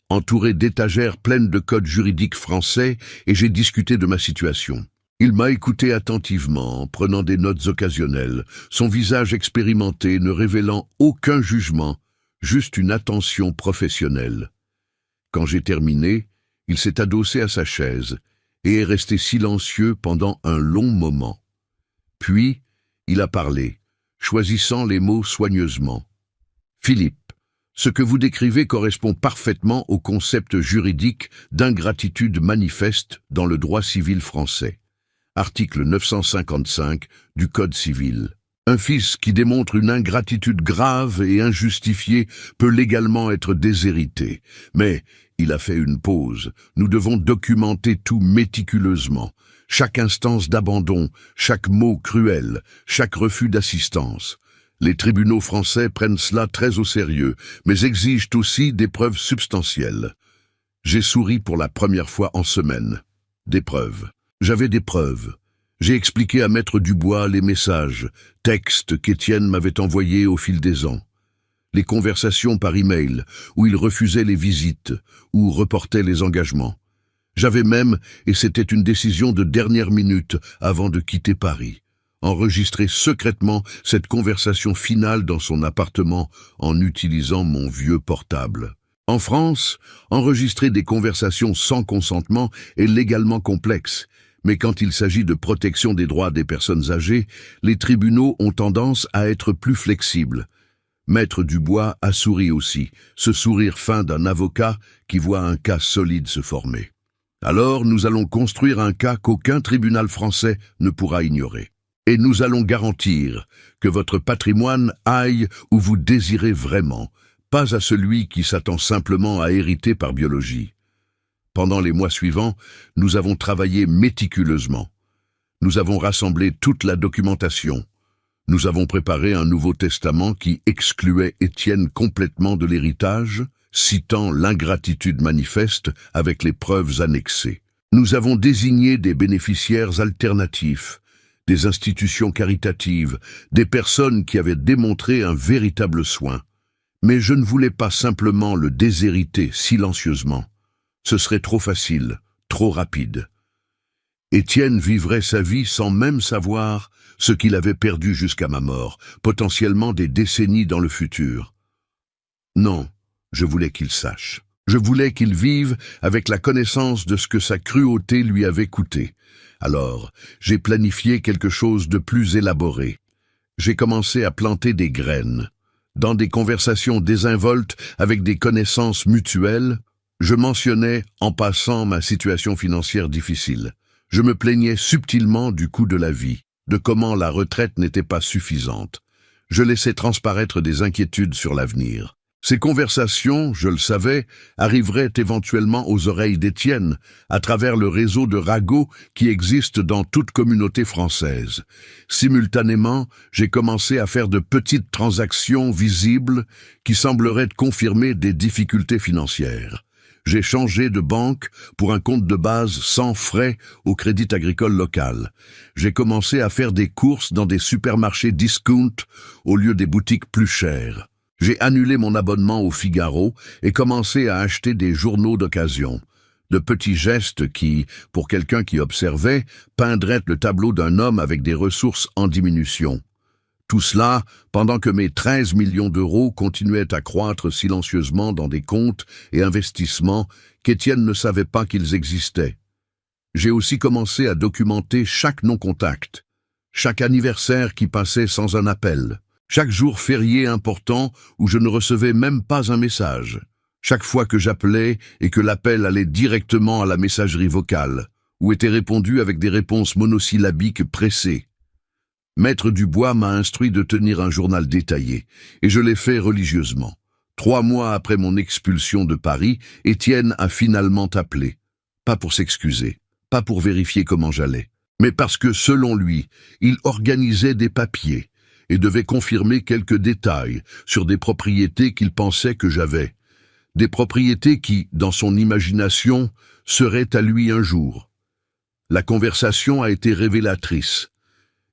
entouré d'étagères pleines de codes juridiques français, et j'ai discuté de ma situation. Il m'a écouté attentivement, prenant des notes occasionnelles, son visage expérimenté ne révélant aucun jugement, juste une attention professionnelle. Quand j'ai terminé, il s'est adossé à sa chaise et est resté silencieux pendant un long moment. Puis, il a parlé, choisissant les mots soigneusement. « Philippe, ce que vous décrivez correspond parfaitement au concept juridique d'ingratitude manifeste dans le droit civil français. Article 955 du Code civil. Un fils qui démontre une ingratitude grave et injustifiée peut légalement être déshérité. Mais il a fait une pause. Nous devons documenter tout méticuleusement. Chaque instance d'abandon, chaque mot cruel, chaque refus d'assistance. Les tribunaux français prennent cela très au sérieux, mais exigent aussi des preuves substantielles. J'ai souri pour la première fois en semaine. Des preuves. J'avais des preuves. J'ai expliqué à Maître Dubois les messages, textes qu'Étienne m'avait envoyés au fil des ans. Les conversations par email, où il refusait les visites, ou reportait les engagements. J'avais même, et c'était une décision de dernière minute avant de quitter Paris, enregistré secrètement cette conversation finale dans son appartement en utilisant mon vieux portable. En France, enregistrer des conversations sans consentement est légalement complexe, mais quand il s'agit de protection des droits des personnes âgées, les tribunaux ont tendance à être plus flexibles. Maître Dubois a souri aussi, ce sourire fin d'un avocat qui voit un cas solide se former. Alors nous allons construire un cas qu'aucun tribunal français ne pourra ignorer. Et nous allons garantir que votre patrimoine aille où vous désirez vraiment, pas à celui qui s'attend simplement à hériter par biologie. Pendant les mois suivants, nous avons travaillé méticuleusement. Nous avons rassemblé toute la documentation. Nous avons préparé un Nouveau Testament qui excluait Étienne complètement de l'héritage, citant l'ingratitude manifeste avec les preuves annexées. Nous avons désigné des bénéficiaires alternatifs, des institutions caritatives, des personnes qui avaient démontré un véritable soin. Mais je ne voulais pas simplement le déshériter silencieusement. Ce serait trop facile, trop rapide. Étienne vivrait sa vie sans même savoir ce qu'il avait perdu jusqu'à ma mort, potentiellement des décennies dans le futur. Non, je voulais qu'il sache. Je voulais qu'il vive avec la connaissance de ce que sa cruauté lui avait coûté. Alors, j'ai planifié quelque chose de plus élaboré. J'ai commencé à planter des graines. Dans des conversations désinvoltes avec des connaissances mutuelles, je mentionnais en passant ma situation financière difficile. Je me plaignais subtilement du coût de la vie, de comment la retraite n'était pas suffisante. Je laissais transparaître des inquiétudes sur l'avenir. Ces conversations, je le savais, arriveraient éventuellement aux oreilles d'Étienne, à travers le réseau de ragots qui existe dans toute communauté française. Simultanément, j'ai commencé à faire de petites transactions visibles qui sembleraient confirmer des difficultés financières. J'ai changé de banque pour un compte de base sans frais au Crédit Agricole local. J'ai commencé à faire des courses dans des supermarchés discount au lieu des boutiques plus chères. J'ai annulé mon abonnement au Figaro et commencé à acheter des journaux d'occasion. De petits gestes qui, pour quelqu'un qui observait, peindraient le tableau d'un homme avec des ressources en diminution. Tout cela pendant que mes 13 millions d'euros continuaient à croître silencieusement dans des comptes et investissements qu'Étienne ne savait pas qu'ils existaient. J'ai aussi commencé à documenter chaque non-contact, chaque anniversaire qui passait sans un appel, chaque jour férié important où je ne recevais même pas un message, chaque fois que j'appelais et que l'appel allait directement à la messagerie vocale, où était répondu avec des réponses monosyllabiques pressées. Maître Dubois m'a instruit de tenir un journal détaillé, et je l'ai fait religieusement. 3 mois après mon expulsion de Paris, Étienne a finalement appelé. Pas pour s'excuser, pas pour vérifier comment j'allais, mais parce que, selon lui, il organisait des papiers et devait confirmer quelques détails sur des propriétés qu'il pensait que j'avais. Des propriétés qui, dans son imagination, seraient à lui un jour. La conversation a été révélatrice.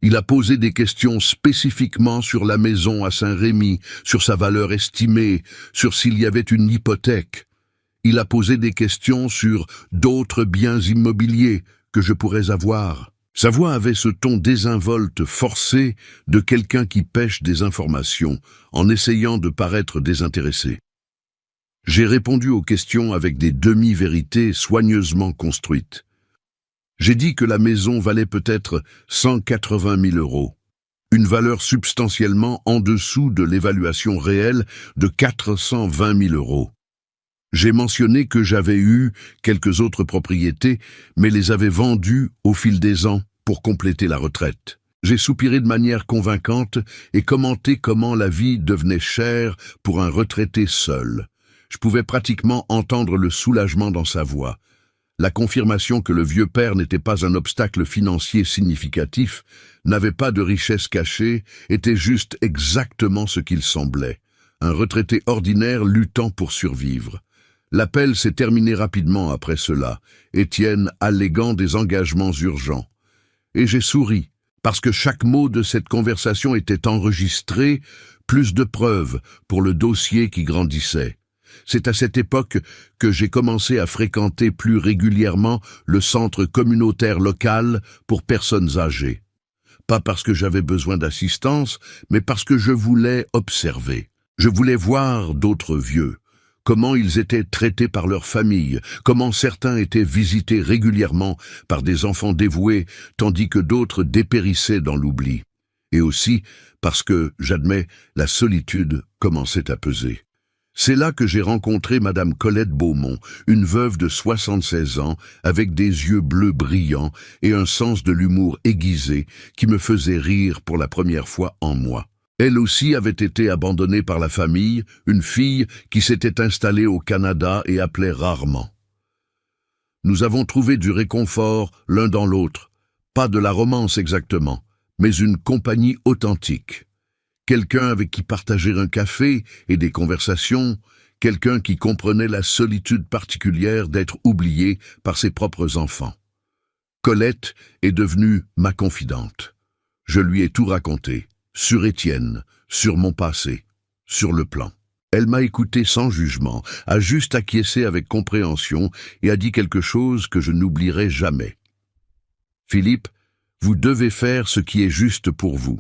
Il a posé des questions spécifiquement sur la maison à Saint-Rémy, sur sa valeur estimée, sur s'il y avait une hypothèque. Il a posé des questions sur d'autres biens immobiliers que je pourrais avoir. Sa voix avait ce ton désinvolte forcé de quelqu'un qui pêche des informations, en essayant de paraître désintéressé. J'ai répondu aux questions avec des demi-vérités soigneusement construites. J'ai dit que la maison valait peut-être 180 000 euros, une valeur substantiellement en dessous de l'évaluation réelle de 420 000 euros. J'ai mentionné que j'avais eu quelques autres propriétés, mais les avais vendues au fil des ans pour compléter la retraite. J'ai soupiré de manière convaincante et commenté comment la vie devenait chère pour un retraité seul. Je pouvais pratiquement entendre le soulagement dans sa voix. La confirmation que le vieux père n'était pas un obstacle financier significatif, n'avait pas de richesse cachée, était juste exactement ce qu'il semblait. Un retraité ordinaire luttant pour survivre. L'appel s'est terminé rapidement après cela, Étienne alléguant des engagements urgents. Et j'ai souri, parce que chaque mot de cette conversation était enregistré, plus de preuves pour le dossier qui grandissait. C'est à cette époque que j'ai commencé à fréquenter plus régulièrement le centre communautaire local pour personnes âgées. Pas parce que j'avais besoin d'assistance, mais parce que je voulais observer. Je voulais voir d'autres vieux, comment ils étaient traités par leur famille, comment certains étaient visités régulièrement par des enfants dévoués, tandis que d'autres dépérissaient dans l'oubli. Et aussi parce que, j'admets, la solitude commençait à peser. C'est là que j'ai rencontré Madame Colette Beaumont, une veuve de 76 ans, avec des yeux bleus brillants et un sens de l'humour aiguisé qui me faisait rire pour la première fois en moi. Elle aussi avait été abandonnée par la famille, une fille qui s'était installée au Canada et appelait rarement. Nous avons trouvé du réconfort l'un dans l'autre, pas de la romance exactement, mais une compagnie authentique. Quelqu'un avec qui partager un café et des conversations, quelqu'un qui comprenait la solitude particulière d'être oublié par ses propres enfants. Colette est devenue ma confidente. Je lui ai tout raconté, sur Étienne, sur mon passé, sur le plan. Elle m'a écouté sans jugement, a juste acquiescé avec compréhension et a dit quelque chose que je n'oublierai jamais. Philippe, vous devez faire ce qui est juste pour vous.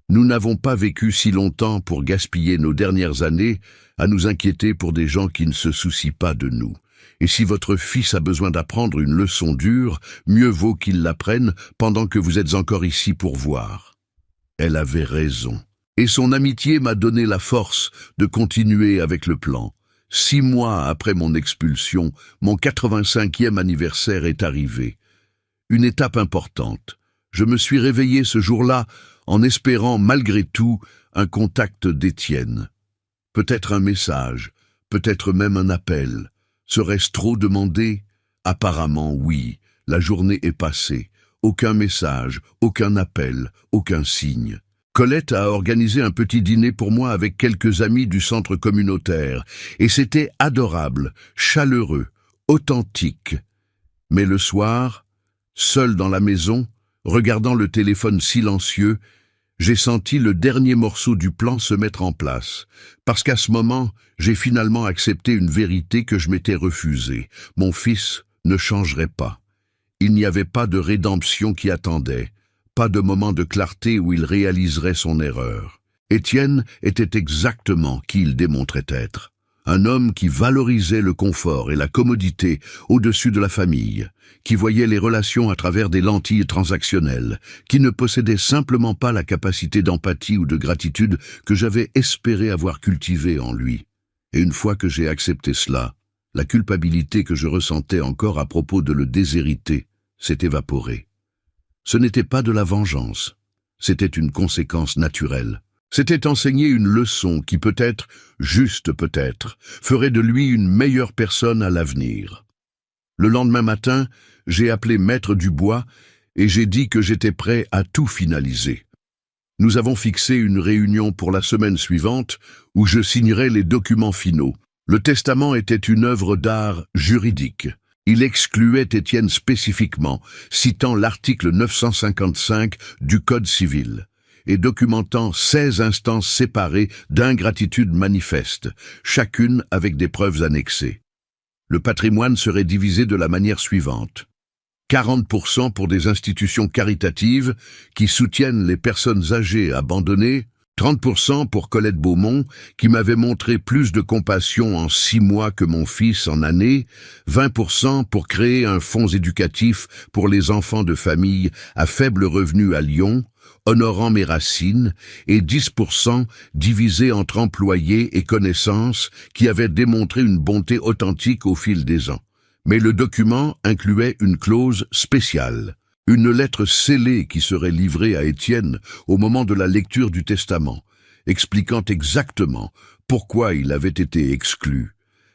Nous n'avons pas vécu si longtemps pour gaspiller nos dernières années à nous inquiéter pour des gens qui ne se soucient pas de nous. Et si votre fils a besoin d'apprendre une leçon dure, mieux vaut qu'il l'apprenne pendant que vous êtes encore ici pour voir. Elle avait raison. Et son amitié m'a donné la force de continuer avec le plan. 6 mois après mon expulsion, mon 85e anniversaire est arrivé. Une étape importante. Je me suis réveillé ce jour-là en espérant malgré tout un contact d'Étienne. Peut-être un message, peut-être même un appel. Serait-ce trop demandé? Apparemment oui, la journée est passée. Aucun message, aucun appel, aucun signe. Colette a organisé un petit dîner pour moi avec quelques amis du centre communautaire, et c'était adorable, chaleureux, authentique. Mais le soir, seul dans la maison, regardant le téléphone silencieux, j'ai senti le dernier morceau du plan se mettre en place, parce qu'à ce moment, j'ai finalement accepté une vérité que je m'étais refusée. Mon fils ne changerait pas. Il n'y avait pas de rédemption qui attendait, pas de moment de clarté où il réaliserait son erreur. Étienne était exactement qui il démontrait être. Un homme qui valorisait le confort et la commodité au-dessus de la famille, qui voyait les relations à travers des lentilles transactionnelles, qui ne possédait simplement pas la capacité d'empathie ou de gratitude que j'avais espéré avoir cultivée en lui. Et une fois que j'ai accepté cela, la culpabilité que je ressentais encore à propos de le déshériter s'est évaporée. Ce n'était pas de la vengeance, c'était une conséquence naturelle. C'était enseigner une leçon qui peut-être, juste peut-être, ferait de lui une meilleure personne à l'avenir. Le lendemain matin, j'ai appelé Maître Dubois et j'ai dit que j'étais prêt à tout finaliser. Nous avons fixé une réunion pour la semaine suivante où je signerais les documents finaux. Le testament était une œuvre d'art juridique. Il excluait Étienne spécifiquement, citant l'article 955 du Code civil, et documentant 16 instances séparées d'ingratitude manifeste, chacune avec des preuves annexées. Le patrimoine serait divisé de la manière suivante. 40% pour des institutions caritatives qui soutiennent les personnes âgées abandonnées, 30% pour Colette Beaumont, qui m'avait montré plus de compassion en 6 mois que mon fils en années, 20% pour créer un fonds éducatif pour les enfants de famille à faible revenu à Lyon, honorant mes racines, et 10% divisé entre employés et connaissances qui avaient démontré une bonté authentique au fil des ans. Mais le document incluait une clause spéciale. Une lettre scellée qui serait livrée à Étienne au moment de la lecture du testament, expliquant exactement pourquoi il avait été exclu,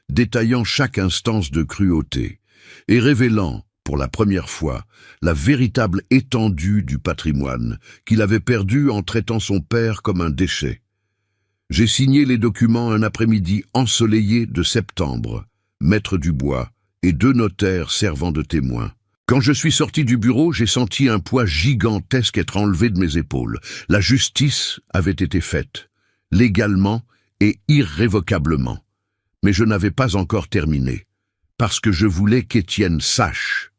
détaillant chaque instance de cruauté, et révélant, pour la première fois, la véritable étendue du patrimoine qu'il avait perdu en traitant son père comme un déchet. J'ai signé les documents un après-midi ensoleillé de septembre, Maître Dubois et 2 notaires servant de témoins. Quand je suis sorti du bureau, j'ai senti un poids gigantesque être enlevé de mes épaules. La justice avait été faite, légalement et irrévocablement. Mais je n'avais pas encore terminé, parce que je voulais qu'Étienne sache,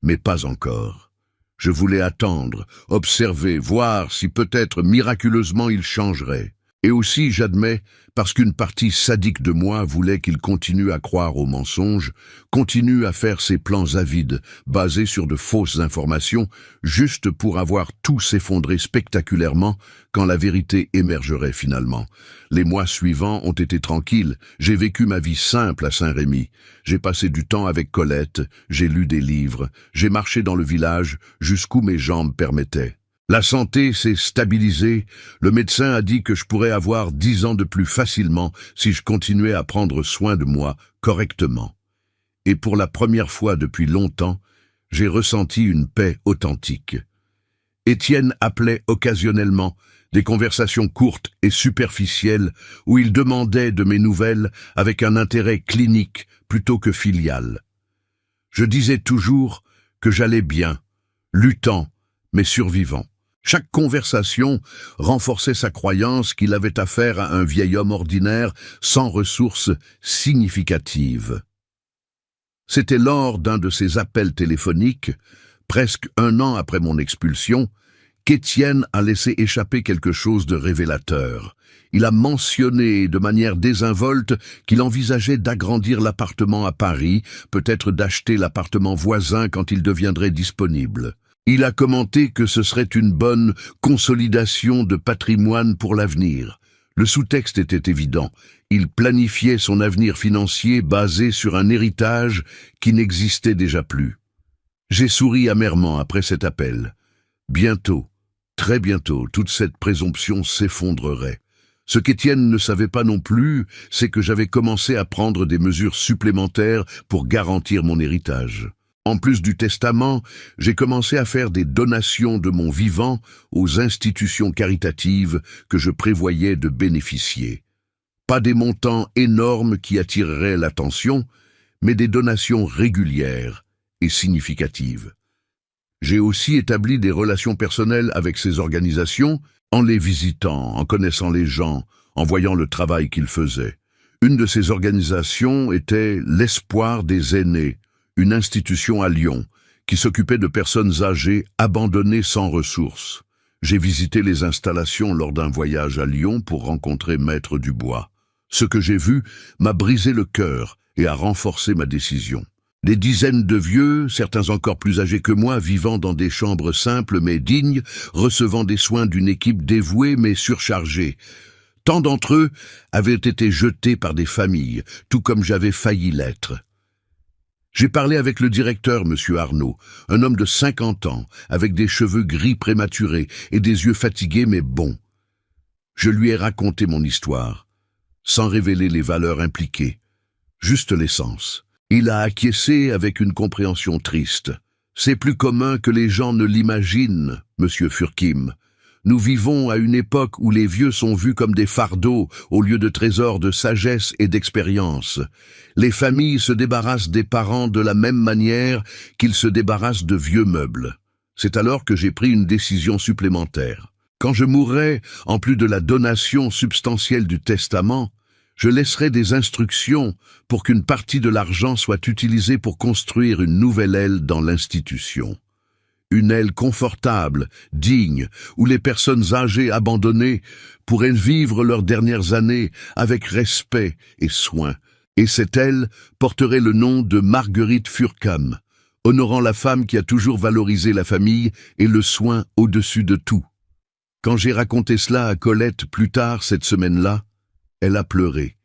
mais pas encore. Je voulais attendre, observer, voir si peut-être miraculeusement il changerait. Et aussi, j'admets, parce qu'une partie sadique de moi voulait qu'il continue à croire aux mensonges, continue à faire ses plans avides, basés sur de fausses informations, juste pour avoir tout s'effondrer spectaculairement quand la vérité émergerait finalement. Les mois suivants ont été tranquilles, j'ai vécu ma vie simple à Saint-Rémy. J'ai passé du temps avec Colette, j'ai lu des livres, j'ai marché dans le village jusqu'où mes jambes permettaient. La santé s'est stabilisée, le médecin a dit que je pourrais avoir 10 ans de plus facilement si je continuais à prendre soin de moi correctement. Et pour la première fois depuis longtemps, j'ai ressenti une paix authentique. Étienne appelait occasionnellement, des conversations courtes et superficielles où il demandait de mes nouvelles avec un intérêt clinique plutôt que filial. Je disais toujours que j'allais bien, luttant, mais survivant. Chaque conversation renforçait sa croyance qu'il avait affaire à un vieil homme ordinaire sans ressources significatives. C'était lors d'un de ces appels téléphoniques, presque 1 an après mon expulsion, qu'Étienne a laissé échapper quelque chose de révélateur. Il a mentionné de manière désinvolte qu'il envisageait d'agrandir l'appartement à Paris, peut-être d'acheter l'appartement voisin quand il deviendrait disponible. Il a commenté que ce serait une bonne consolidation de patrimoine pour l'avenir. Le sous-texte était évident. Il planifiait son avenir financier basé sur un héritage qui n'existait déjà plus. J'ai souri amèrement après cet appel. Bientôt, très bientôt, toute cette présomption s'effondrerait. Ce qu'Étienne ne savait pas non plus, c'est que j'avais commencé à prendre des mesures supplémentaires pour garantir mon héritage. En plus du testament, j'ai commencé à faire des donations de mon vivant aux institutions caritatives que je prévoyais de bénéficier. Pas des montants énormes qui attireraient l'attention, mais des donations régulières et significatives. J'ai aussi établi des relations personnelles avec ces organisations en les visitant, en connaissant les gens, en voyant le travail qu'ils faisaient. Une de ces organisations était l'Espoir des aînés, une institution à Lyon qui s'occupait de personnes âgées abandonnées sans ressources. J'ai visité les installations lors d'un voyage à Lyon pour rencontrer Maître Dubois. Ce que j'ai vu m'a brisé le cœur et a renforcé ma décision. Des dizaines de vieux, certains encore plus âgés que moi, vivant dans des chambres simples mais dignes, recevant des soins d'une équipe dévouée mais surchargée. Tant d'entre eux avaient été jetés par des familles, tout comme j'avais failli l'être. J'ai parlé avec le directeur, M. Arnaud, un homme de 50 ans, avec des cheveux gris prématurés et des yeux fatigués mais bons. Je lui ai raconté mon histoire, sans révéler les valeurs impliquées, juste l'essence. Il a acquiescé avec une compréhension triste. C'est plus commun que les gens ne l'imaginent, Monsieur Furkim. Nous vivons à une époque où les vieux sont vus comme des fardeaux au lieu de trésors de sagesse et d'expérience. Les familles se débarrassent des parents de la même manière qu'ils se débarrassent de vieux meubles. C'est alors que j'ai pris une décision supplémentaire. Quand je mourrai, en plus de la donation substantielle du testament, je laisserai des instructions pour qu'une partie de l'argent soit utilisée pour construire une nouvelle aile dans l'institution. Une aile confortable, digne, où les personnes âgées abandonnées pourraient vivre leurs dernières années avec respect et soin. Et cette aile porterait le nom de Marguerite Furcam, honorant la femme qui a toujours valorisé la famille et le soin au-dessus de tout. Quand j'ai raconté cela à Colette plus tard cette semaine-là, elle a pleuré.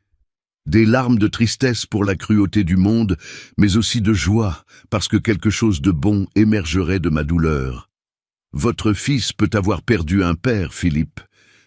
Des larmes de tristesse pour la cruauté du monde, mais aussi de joie, parce que quelque chose de bon émergerait de ma douleur. Votre fils peut avoir perdu un père, Philippe,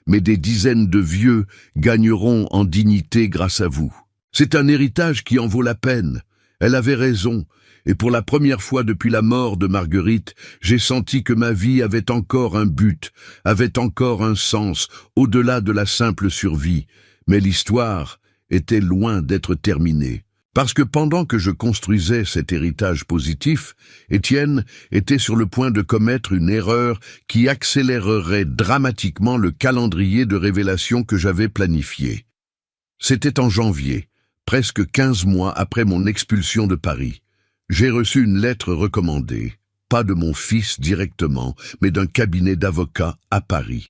mais des dizaines de vieux gagneront en dignité grâce à vous. C'est un héritage qui en vaut la peine. Elle avait raison, et pour la première fois depuis la mort de Marguerite, j'ai senti que ma vie avait encore un but, avait encore un sens, au-delà de la simple survie. Mais l'histoire était loin d'être terminée. Parce que pendant que je construisais cet héritage positif, Étienne était sur le point de commettre une erreur qui accélérerait dramatiquement le calendrier de révélation que j'avais planifié. C'était en janvier, presque 15 mois après mon expulsion de Paris. J'ai reçu une lettre recommandée, pas de mon fils directement, mais d'un cabinet d'avocats à Paris.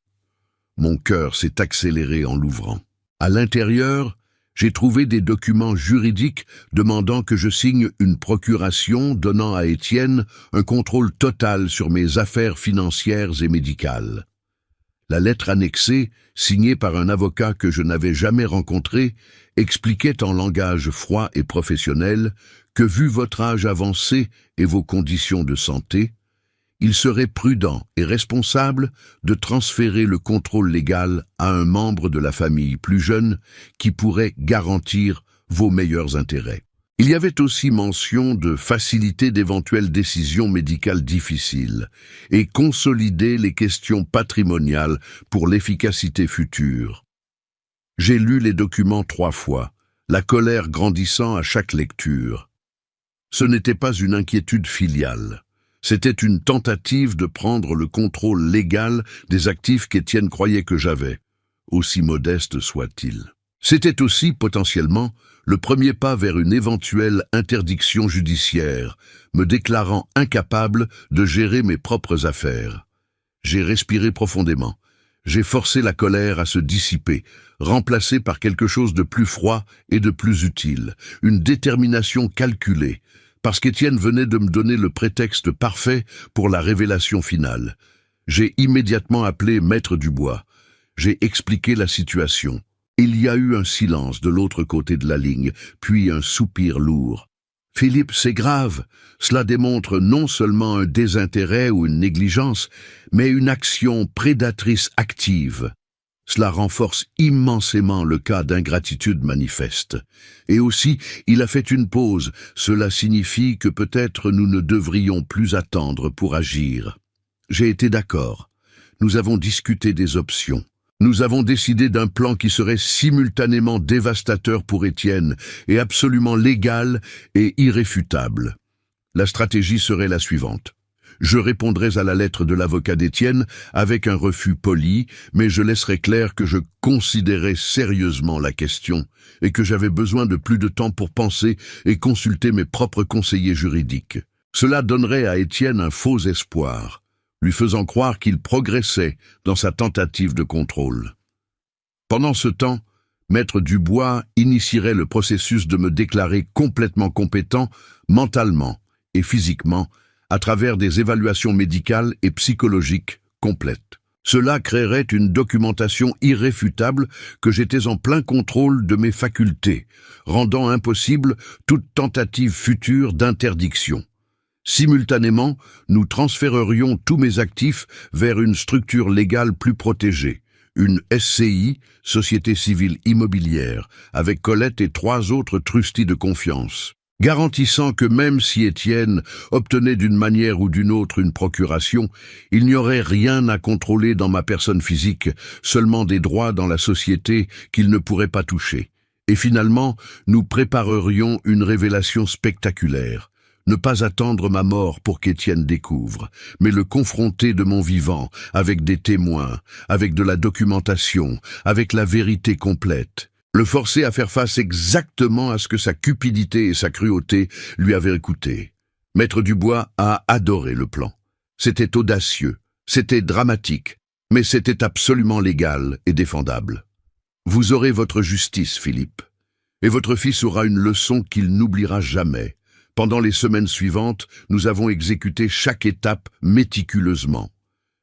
Mon cœur s'est accéléré en l'ouvrant. À l'intérieur, j'ai trouvé des documents juridiques demandant que je signe une procuration donnant à Étienne un contrôle total sur mes affaires financières et médicales. La lettre annexée, signée par un avocat que je n'avais jamais rencontré, expliquait en langage froid et professionnel que, vu votre âge avancé et vos conditions de santé, il serait prudent et responsable de transférer le contrôle légal à un membre de la famille plus jeune qui pourrait garantir vos meilleurs intérêts. Il y avait aussi mention de faciliter d'éventuelles décisions médicales difficiles et consolider les questions patrimoniales pour l'efficacité future. J'ai lu les documents 3 fois, la colère grandissant à chaque lecture. Ce n'était pas une inquiétude filiale. C'était une tentative de prendre le contrôle légal des actifs qu'Étienne croyait que j'avais, aussi modeste soit-il. C'était aussi, potentiellement, le premier pas vers une éventuelle interdiction judiciaire, me déclarant incapable de gérer mes propres affaires. J'ai respiré profondément. J'ai forcé la colère à se dissiper, remplacée par quelque chose de plus froid et de plus utile, une détermination calculée, parce qu'Étienne venait de me donner le prétexte parfait pour la révélation finale. J'ai immédiatement appelé Maître Dubois. J'ai expliqué la situation. Il y a eu un silence de l'autre côté de la ligne, puis un soupir lourd. « Philippe, c'est grave. Cela démontre non seulement un désintérêt ou une négligence, mais une action prédatrice active. Cela renforce immensément le cas d'ingratitude manifeste. Et aussi, il a fait une pause. Cela signifie que peut-être nous ne devrions plus attendre pour agir. » J'ai été d'accord. Nous avons discuté des options. Nous avons décidé d'un plan qui serait simultanément dévastateur pour Étienne et absolument légal et irréfutable. La stratégie serait la suivante. Je répondrais à la lettre de l'avocat d'Étienne avec un refus poli, mais je laisserai clair que je considérais sérieusement la question et que j'avais besoin de plus de temps pour penser et consulter mes propres conseillers juridiques. Cela donnerait à Étienne un faux espoir, lui faisant croire qu'il progressait dans sa tentative de contrôle. Pendant ce temps, Maître Dubois initierait le processus de me déclarer complètement compétent, mentalement et physiquement, à travers des évaluations médicales et psychologiques complètes. Cela créerait une documentation irréfutable que j'étais en plein contrôle de mes facultés, rendant impossible toute tentative future d'interdiction. Simultanément, nous transférerions tous mes actifs vers une structure légale plus protégée, une SCI, Société Civile Immobilière, avec Colette et 3 autres trusties de confiance, garantissant que même si Étienne obtenait d'une manière ou d'une autre une procuration, il n'y aurait rien à contrôler dans ma personne physique, seulement des droits dans la société qu'il ne pourrait pas toucher. Et finalement, nous préparerions une révélation spectaculaire. Ne pas attendre ma mort pour qu'Étienne découvre, mais le confronter de mon vivant, avec des témoins, avec de la documentation, avec la vérité complète. Le forcer à faire face exactement à ce que sa cupidité et sa cruauté lui avaient coûté. Maître Dubois a adoré le plan. C'était audacieux, c'était dramatique, mais c'était absolument légal et défendable. Vous aurez votre justice, Philippe, et votre fils aura une leçon qu'il n'oubliera jamais. Pendant les semaines suivantes, nous avons exécuté chaque étape méticuleusement.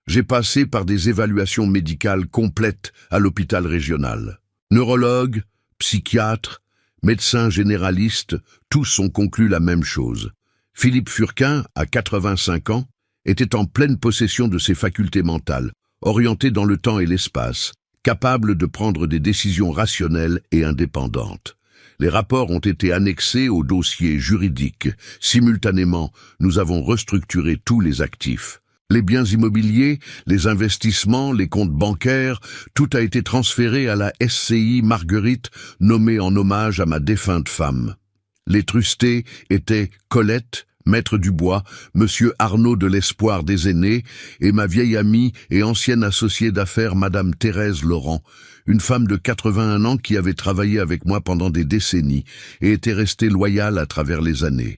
J'ai passé par des évaluations médicales complètes à l'hôpital régional. Neurologues, psychiatres, médecins généralistes, tous ont conclu la même chose. Philippe Furquin, à 85 ans, était en pleine possession de ses facultés mentales, orienté dans le temps et l'espace, capable de prendre des décisions rationnelles et indépendantes. Les rapports ont été annexés au dossier juridique. Simultanément, nous avons restructuré tous les actifs. Les biens immobiliers, les investissements, les comptes bancaires, tout a été transféré à la SCI Marguerite, nommée en hommage à ma défunte femme. Les trustés étaient Colette, Maître Dubois, Monsieur Arnaud de l'Espoir des Aînés et ma vieille amie et ancienne associée d'affaires Madame Thérèse Laurent, une femme de 81 ans qui avait travaillé avec moi pendant des décennies et était restée loyale à travers les années.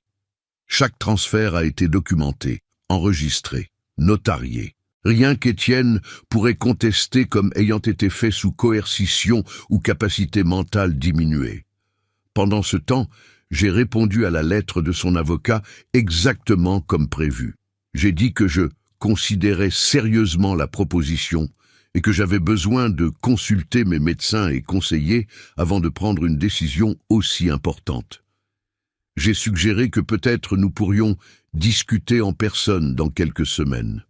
Chaque transfert a été documenté, enregistré, notarié. Rien qu'Étienne pourrait contester comme ayant été fait sous coercition ou capacité mentale diminuée. Pendant ce temps, j'ai répondu à la lettre de son avocat exactement comme prévu. J'ai dit que je considérais sérieusement la proposition et que j'avais besoin de consulter mes médecins et conseillers avant de prendre une décision aussi importante. J'ai suggéré que peut-être nous pourrions discuter en personne dans quelques semaines.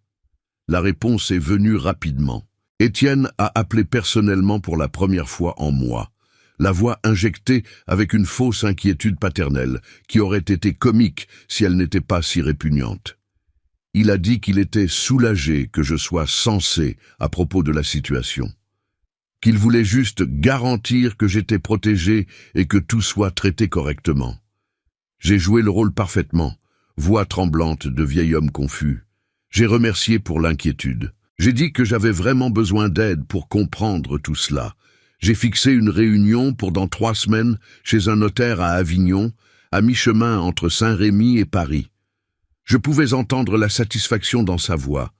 La réponse est venue rapidement. Étienne a appelé personnellement pour la première fois en mois. la voix injectée avec une fausse inquiétude paternelle, qui aurait été comique si elle n'était pas si répugnante. Il a dit qu'il était soulagé que je sois sensé à propos de la situation, qu'il voulait juste garantir que j'étais protégé et que tout soit traité correctement. J'ai joué le rôle parfaitement, voix tremblante de vieil homme confus. J'ai remercié pour l'inquiétude. J'ai dit que j'avais vraiment besoin d'aide pour comprendre tout cela. J'ai fixé une réunion pour dans 3 semaines chez un notaire à Avignon, à mi-chemin entre Saint-Rémy et Paris. Je pouvais entendre la satisfaction dans sa voix.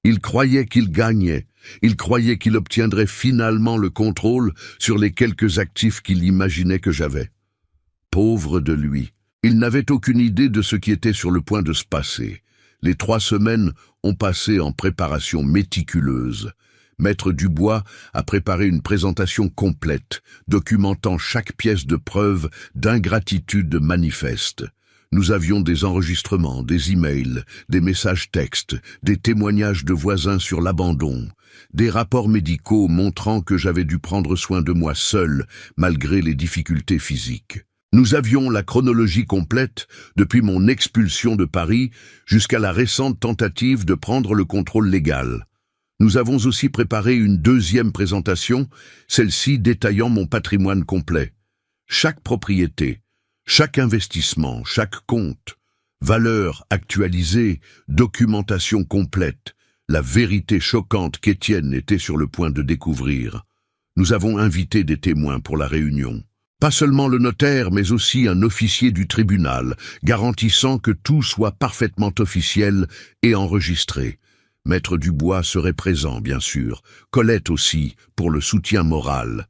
Il croyait qu'il gagnait. Il croyait qu'il obtiendrait finalement le contrôle sur les quelques actifs qu'il imaginait que j'avais. Pauvre de lui. Il n'avait aucune idée de ce qui était sur le point de se passer. Les 3 semaines ont passé en préparation méticuleuse. Maître Dubois a préparé une présentation complète, documentant chaque pièce de preuve d'ingratitude manifeste. Nous avions des enregistrements, des emails, des messages textes, des témoignages de voisins sur l'abandon, des rapports médicaux montrant que j'avais dû prendre soin de moi seul, malgré les difficultés physiques. Nous avions la chronologie complète, depuis mon expulsion de Paris jusqu'à la récente tentative de prendre le contrôle légal. Nous avons aussi préparé une 2e présentation, celle-ci détaillant mon patrimoine complet. Chaque propriété, chaque investissement, chaque compte, valeur actualisée, documentation complète, la vérité choquante qu'Étienne était sur le point de découvrir. Nous avons invité des témoins pour la réunion. Pas seulement le notaire, mais aussi un officier du tribunal, garantissant que tout soit parfaitement officiel et enregistré. Maître Dubois serait présent, bien sûr, Colette aussi, pour le soutien moral.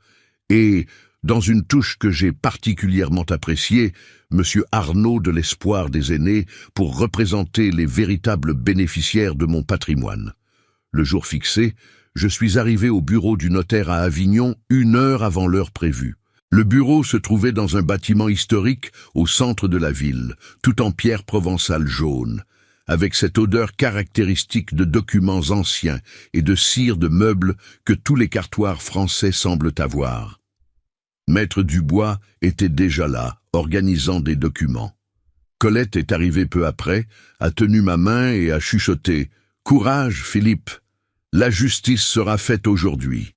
Et, dans une touche que j'ai particulièrement appréciée, M. Arnaud de l'Espoir des Aînés pour représenter les véritables bénéficiaires de mon patrimoine. Le jour fixé, je suis arrivé au bureau du notaire à Avignon 1 heure avant l'heure prévue. Le bureau se trouvait dans un bâtiment historique au centre de la ville, tout en pierre provençale jaune, avec cette odeur caractéristique de documents anciens et de cire de meubles que tous les cartoirs français semblent avoir. Maître Dubois était déjà là, organisant des documents. Colette est arrivée peu après, a tenu ma main et a chuchoté « Courage, Philippe, la justice sera faite aujourd'hui ».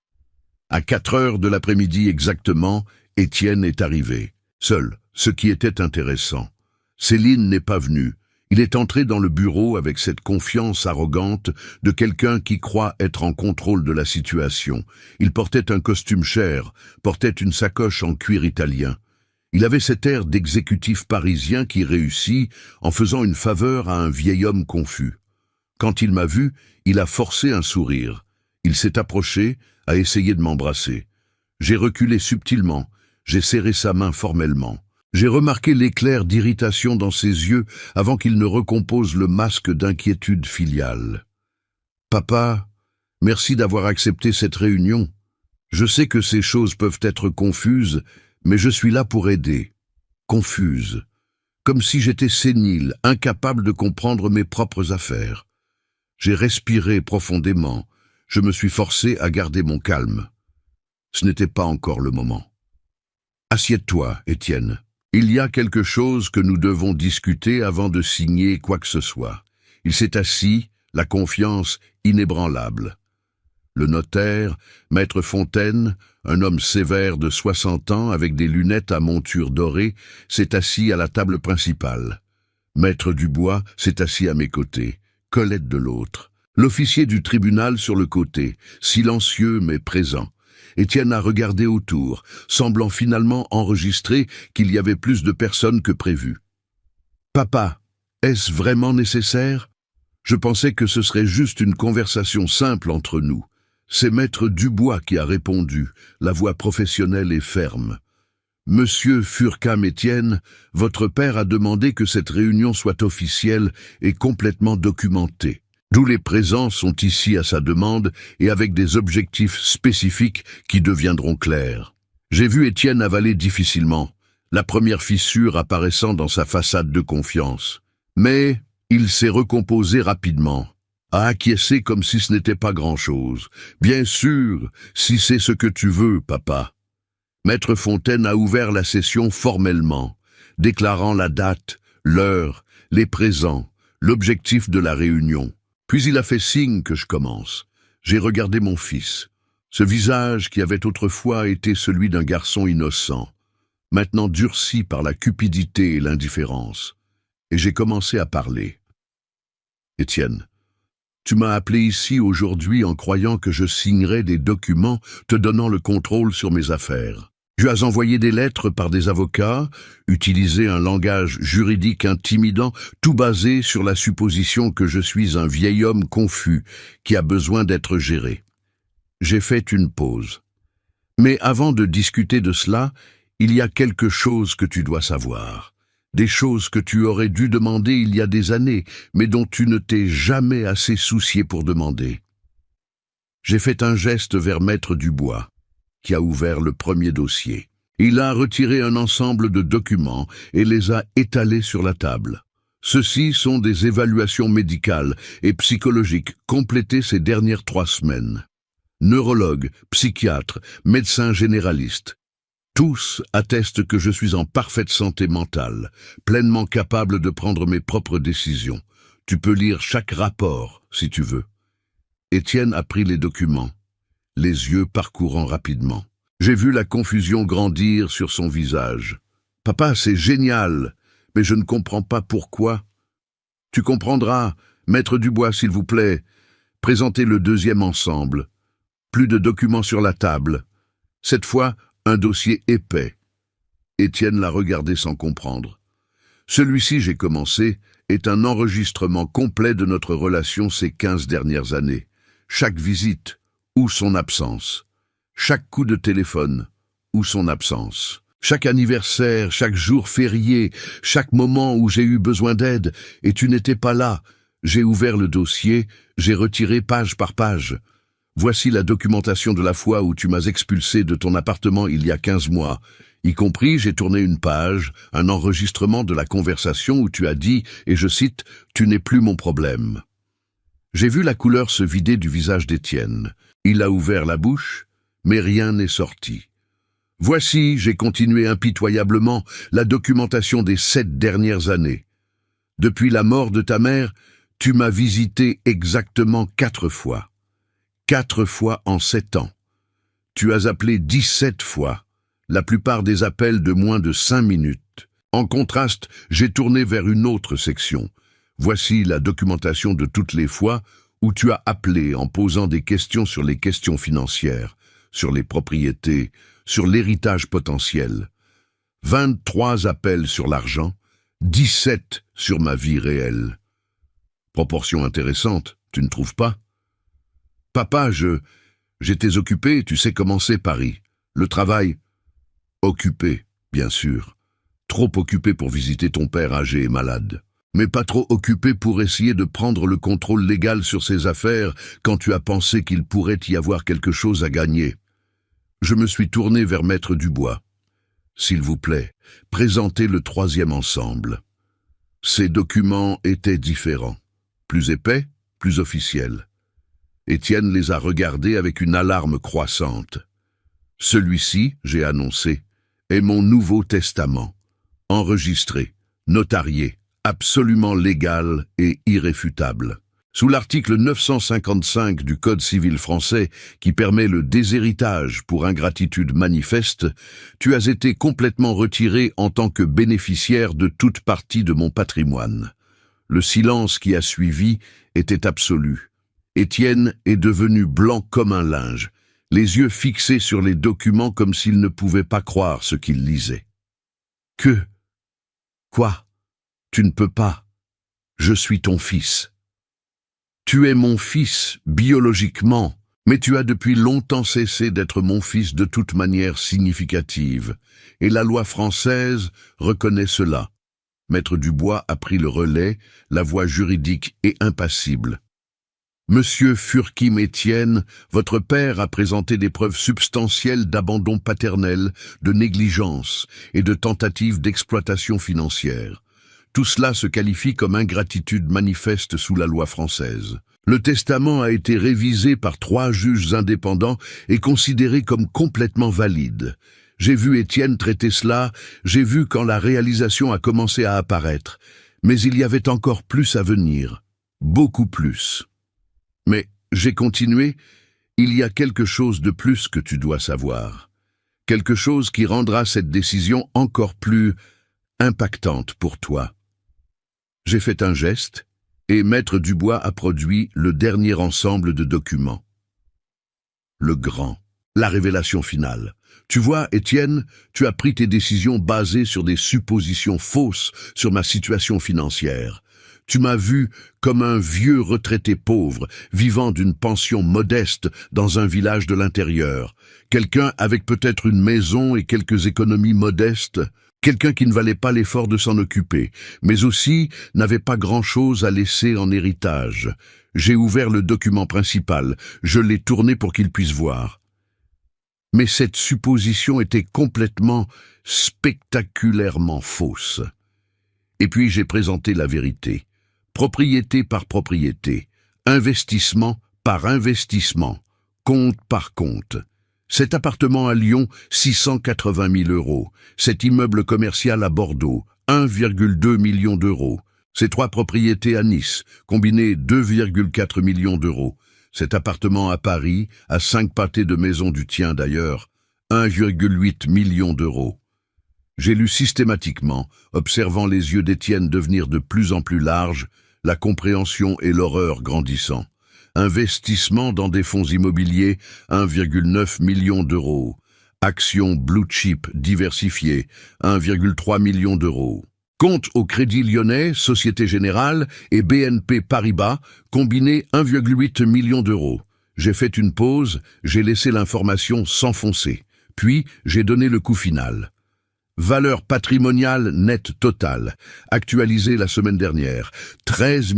À 4 heures de l'après-midi exactement, Étienne est arrivé, seul, ce qui était intéressant. Céline n'est pas venue. Il est entré dans le bureau avec cette confiance arrogante de quelqu'un qui croit être en contrôle de la situation. Il portait un costume cher, portait une sacoche en cuir italien. Il avait cet air d'exécutif parisien qui réussit en faisant une faveur à un vieil homme confus. Quand il m'a vu, il a forcé un sourire. Il s'est approché, a essayé de m'embrasser. J'ai reculé subtilement, j'ai serré sa main formellement. J'ai remarqué l'éclair d'irritation dans ses yeux avant qu'il ne recompose le masque d'inquiétude filiale. « Papa, merci d'avoir accepté cette réunion. Je sais que ces choses peuvent être confuses, mais je suis là pour aider. » Confuse, comme si j'étais sénile, incapable de comprendre mes propres affaires. J'ai respiré profondément. Je me suis forcé à garder mon calme. Ce n'était pas encore le moment. « Assieds-toi, Étienne. Il y a quelque chose que nous devons discuter avant de signer quoi que ce soit. » Il s'est assis, la confiance inébranlable. Le notaire, Maître Fontaine, un homme sévère de 60 ans avec des lunettes à monture dorée, s'est assis à la table principale. Maître Dubois s'est assis à mes côtés, Colette de l'autre. L'officier du tribunal sur le côté, silencieux mais présent. Étienne a regardé autour, semblant finalement enregistrer qu'il y avait plus de personnes que prévu. « Papa, est-ce vraiment nécessaire ? Je pensais que ce serait juste une conversation simple entre nous. » C'est Maître Dubois qui a répondu, la voix professionnelle et ferme. « Monsieur Furcam-Étienne, votre père a demandé que cette réunion soit officielle et complètement documentée. Tous les présents sont ici à sa demande et avec des objectifs spécifiques qui deviendront clairs. » J'ai vu Étienne avaler difficilement, la première fissure apparaissant dans sa façade de confiance. Mais il s'est recomposé rapidement, a acquiescé comme si ce n'était pas grand-chose. « Bien sûr, si c'est ce que tu veux, papa. » Maître Fontaine a ouvert la session formellement, déclarant la date, l'heure, les présents, l'objectif de la réunion. Puis il a fait signe que je commence. J'ai regardé mon fils. Ce visage qui avait autrefois été celui d'un garçon innocent, maintenant durci par la cupidité et l'indifférence. Et j'ai commencé à parler. Étienne, tu m'as appelé ici aujourd'hui en croyant que je signerais des documents te donnant le contrôle sur mes affaires. Tu as envoyé des lettres par des avocats, utilisé un langage juridique intimidant, tout basé sur la supposition que je suis un vieil homme confus qui a besoin d'être géré. J'ai fait une pause. Mais avant de discuter de cela, il y a quelque chose que tu dois savoir. Des choses que tu aurais dû demander il y a des années, mais dont tu ne t'es jamais assez soucié pour demander. J'ai fait un geste vers Maître Dubois, qui a ouvert le premier dossier. Il a retiré un ensemble de documents et les a étalés sur la table. Ceux-ci sont des évaluations médicales et psychologiques complétées ces dernières 3 semaines. Neurologue, psychiatre, médecin généraliste. Tous attestent que je suis en parfaite santé mentale, pleinement capable de prendre mes propres décisions. Tu peux lire chaque rapport, si tu veux. Étienne a pris les documents, les yeux parcourant rapidement. J'ai vu la confusion grandir sur son visage. « Papa, c'est génial, mais je ne comprends pas pourquoi. » « Tu comprendras, Maître Dubois, s'il vous plaît. Présentez le deuxième ensemble. Plus de documents sur la table. Cette fois, un dossier épais. » Étienne l'a regardé sans comprendre. « Celui-ci, j'ai commencé, est un enregistrement complet de notre relation ces 15 dernières années. Chaque visite, ou son absence. Chaque coup de téléphone, ou son absence. Chaque anniversaire, chaque jour férié, chaque moment où j'ai eu besoin d'aide, et tu n'étais pas là. J'ai ouvert le dossier, j'ai retiré page par page. Voici la documentation de la fois où tu m'as expulsé de ton appartement il y a 15 mois. Y compris, j'ai tourné une page, un enregistrement de la conversation où tu as dit, et je cite, « Tu n'es plus mon problème ». J'ai vu la couleur se vider du visage d'Étienne. Il a ouvert la bouche, mais rien n'est sorti. Voici, j'ai continué impitoyablement, la documentation des 7 dernières années. Depuis la mort de ta mère, tu m'as visité exactement 4 fois. 4 fois en 7 ans. Tu as appelé 17 fois, la plupart des appels de moins de 5 minutes. En contraste, j'ai tourné vers une autre section. Voici la documentation de toutes les fois où tu as appelé en posant des questions sur les questions financières, sur les propriétés, sur l'héritage potentiel. 23 appels sur l'argent, 17 sur ma vie réelle. Proportion intéressante, tu ne trouves pas? Papa, j'étais occupé, tu sais comment c'est Paris. Le travail, occupé, bien sûr. Trop occupé pour visiter ton père âgé et malade. Mais pas trop occupé pour essayer de prendre le contrôle légal sur ses affaires quand tu as pensé qu'il pourrait y avoir quelque chose à gagner. Je me suis tourné vers Maître Dubois. S'il vous plaît, présentez le 3e ensemble. Ces documents étaient différents. Plus épais, plus officiels. Étienne les a regardés avec une alarme croissante. Celui-ci, j'ai annoncé, est mon Nouveau Testament. Enregistré, notarié, absolument légal et irréfutable. Sous l'article 955 du Code civil français qui permet le déshéritage pour ingratitude manifeste, tu as été complètement retiré en tant que bénéficiaire de toute partie de mon patrimoine. Le silence qui a suivi était absolu. Étienne est devenu blanc comme un linge, les yeux fixés sur les documents comme s'il ne pouvait pas croire ce qu'il lisait. Que? Quoi? Tu ne peux pas. Je suis ton fils. Tu es mon fils, biologiquement, mais tu as depuis longtemps cessé d'être mon fils de toute manière significative, et la loi française reconnaît cela. Maître Dubois a pris le relais, la voix juridique et impassible. Monsieur Furquim Étienne, votre père a présenté des preuves substantielles d'abandon paternel, de négligence et de tentative d'exploitation financière. Tout cela se qualifie comme ingratitude manifeste sous la loi française. Le testament a été révisé par 3 juges indépendants et considéré comme complètement valide. J'ai vu Étienne traiter cela, j'ai vu quand la réalisation a commencé à apparaître, mais il y avait encore plus à venir, beaucoup plus. Mais j'ai continué, il y a quelque chose de plus que tu dois savoir, quelque chose qui rendra cette décision encore plus impactante pour toi. J'ai fait un geste, et Maître Dubois a produit le dernier ensemble de documents. Le grand, la révélation finale. Tu vois, Étienne, tu as pris tes décisions basées sur des suppositions fausses sur ma situation financière. Tu m'as vu comme un vieux retraité pauvre, vivant d'une pension modeste dans un village de l'intérieur. Quelqu'un avec peut-être une maison et quelques économies modestes. Quelqu'un qui ne valait pas l'effort de s'en occuper, mais aussi n'avait pas grand-chose à laisser en héritage. J'ai ouvert le document principal, je l'ai tourné pour qu'il puisse voir. Mais cette supposition était complètement, spectaculairement fausse. Et puis j'ai présenté la vérité, propriété par propriété, investissement par investissement, compte par compte. Cet appartement à Lyon, 680 000 €. Cet immeuble commercial à Bordeaux, 1,2 million d'euros. Ces 3 propriétés à Nice, combinées 2,4 millions d'euros. Cet appartement à Paris, à 5 pâtés de maison du tien d'ailleurs, 1,8 million d'euros. J'ai lu systématiquement, observant les yeux d'Étienne devenir de plus en plus larges, la compréhension et l'horreur grandissant. Investissement dans des fonds immobiliers, 1,9 million d'euros. Actions blue chip diversifiées, 1,3 million d'euros. Compte au Crédit Lyonnais, Société Générale et BNP Paribas, combiné 1,8 million d'euros. J'ai fait une pause, j'ai laissé l'information s'enfoncer. Puis, j'ai donné le coup final. Valeur patrimoniale nette totale, actualisée la semaine dernière, 13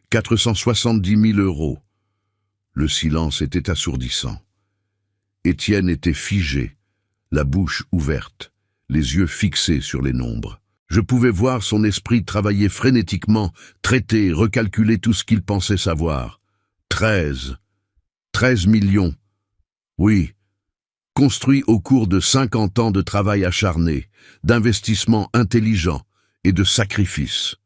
470 000 €. Le silence était assourdissant. Étienne était figé, la bouche ouverte, les yeux fixés sur les nombres. Je pouvais voir son esprit travailler frénétiquement, traiter, recalculer tout ce qu'il pensait savoir. 13 millions. Oui, construit au cours de 50 ans de travail acharné, d'investissement intelligent et de sacrifice.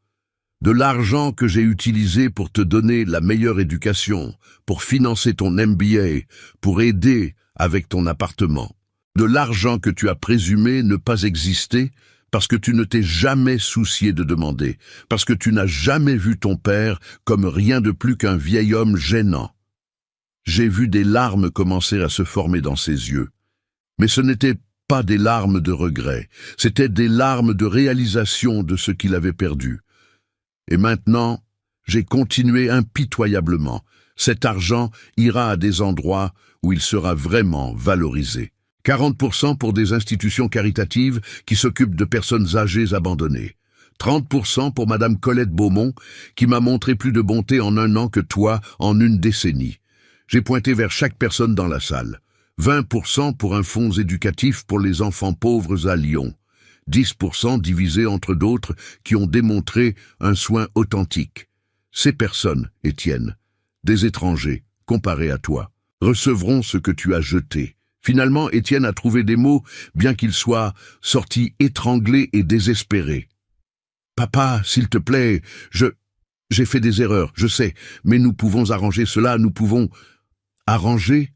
De l'argent que j'ai utilisé pour te donner la meilleure éducation, pour financer ton MBA, pour aider avec ton appartement. De l'argent que tu as présumé ne pas exister parce que tu ne t'es jamais soucié de demander, parce que tu n'as jamais vu ton père comme rien de plus qu'un vieil homme gênant. J'ai vu des larmes commencer à se former dans ses yeux. Mais ce n'étaient pas des larmes de regret, c'étaient des larmes de réalisation de ce qu'il avait perdu. Et maintenant, j'ai continué impitoyablement. Cet argent ira à des endroits où il sera vraiment valorisé. 40% pour des institutions caritatives qui s'occupent de personnes âgées abandonnées. 30% pour Madame Colette Beaumont, qui m'a montré plus de bonté en 1 an que toi en 1 décennie. J'ai pointé vers chaque personne dans la salle. 20% pour un fonds éducatif pour les enfants pauvres à Lyon. 10% divisé entre d'autres qui ont démontré un soin authentique. Ces personnes, Étienne, des étrangers, comparés à toi, recevront ce que tu as jeté. Finalement, Étienne a trouvé des mots, bien qu'il soit sorti étranglé et désespéré. « Papa, s'il te plaît, j'ai fait des erreurs, je sais, mais nous pouvons arranger cela, nous pouvons... » Arranger ?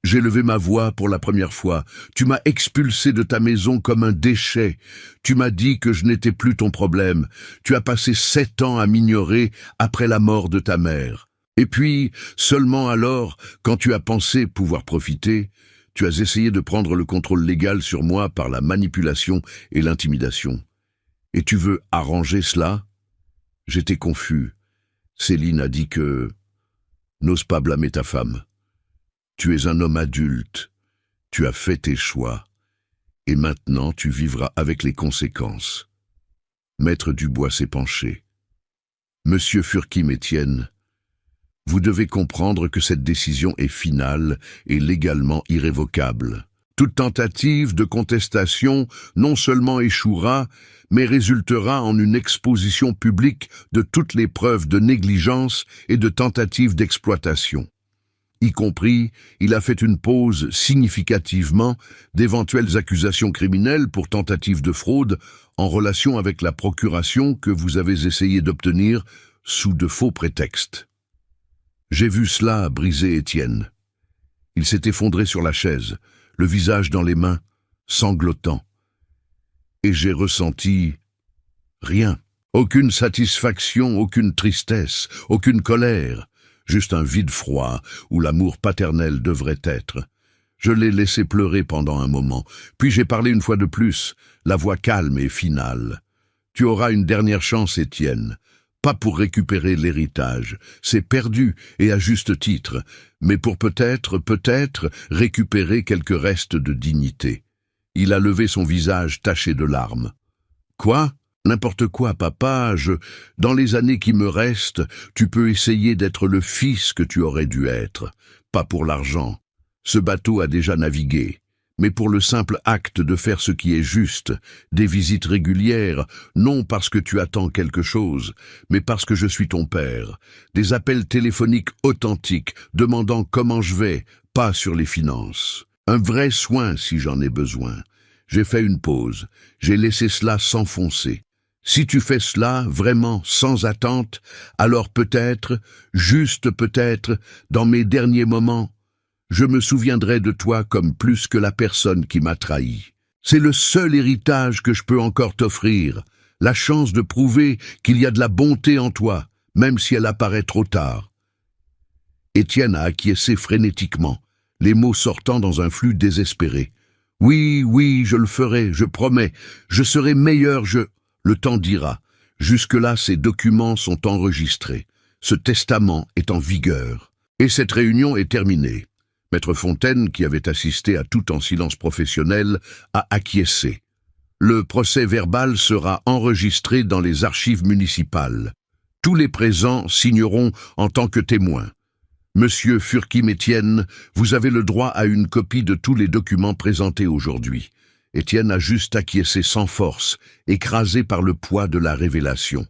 J'ai levé ma voix pour la première fois. Tu m'as expulsé de ta maison comme un déchet. Tu m'as dit que je n'étais plus ton problème. Tu as passé 7 ans à m'ignorer après la mort de ta mère. Et puis, seulement alors, quand tu as pensé pouvoir profiter, tu as essayé de prendre le contrôle légal sur moi par la manipulation et l'intimidation. Et tu veux arranger cela ? J'étais confus. Céline a dit que... N'ose pas blâmer ta femme. Tu es un homme adulte, tu as fait tes choix, et maintenant tu vivras avec les conséquences. Maître Dubois s'est penché. Monsieur Furquim-Étienne, vous devez comprendre que cette décision est finale et légalement irrévocable. Toute tentative de contestation non seulement échouera, mais résultera en une exposition publique de toutes les preuves de négligence et de tentative d'exploitation. y compris, il a fait une pause significativement d'éventuelles accusations criminelles pour tentative de fraude en relation avec la procuration que vous avez essayé d'obtenir sous de faux prétextes. J'ai vu cela briser Étienne. Il s'est effondré sur la chaise, le visage dans les mains, sanglotant. Et j'ai ressenti rien. Aucune satisfaction, aucune tristesse, aucune colère. Juste un vide froid où l'amour paternel devrait être. Je l'ai laissé pleurer pendant un moment, puis j'ai parlé une fois de plus, la voix calme et finale. Tu auras une dernière chance, Étienne. Pas pour récupérer l'héritage, c'est perdu et à juste titre, mais pour peut-être récupérer quelques restes de dignité. Il a levé son visage taché de larmes. Quoi ? N'importe quoi, papa, dans les années qui me restent, tu peux essayer d'être le fils que tu aurais dû être. Pas pour l'argent. Ce bateau a déjà navigué. Mais pour le simple acte de faire ce qui est juste, des visites régulières, non parce que tu attends quelque chose, mais parce que je suis ton père, des appels téléphoniques authentiques, demandant comment je vais, pas sur les finances. Un vrai soin si j'en ai besoin. J'ai fait une pause, j'ai laissé cela s'enfoncer. Si tu fais cela vraiment sans attente, alors peut-être, juste peut-être, dans mes derniers moments, je me souviendrai de toi comme plus que la personne qui m'a trahi. C'est le seul héritage que je peux encore t'offrir, la chance de prouver qu'il y a de la bonté en toi, même si elle apparaît trop tard. Étienne a acquiescé frénétiquement, les mots sortant dans un flux désespéré. Oui, oui, je le ferai, je promets, je serai meilleur, Le temps dira. Jusque-là, ces documents sont enregistrés. Ce testament est en vigueur. Et cette réunion est terminée. Maître Fontaine, qui avait assisté à tout en silence professionnel, a acquiescé. Le procès verbal sera enregistré dans les archives municipales. Tous les présents signeront en tant que témoins. Monsieur Furquim-Étienne, vous avez le droit à une copie de tous les documents présentés aujourd'hui. Étienne a juste acquiescé sans force, écrasé par le poids de la révélation.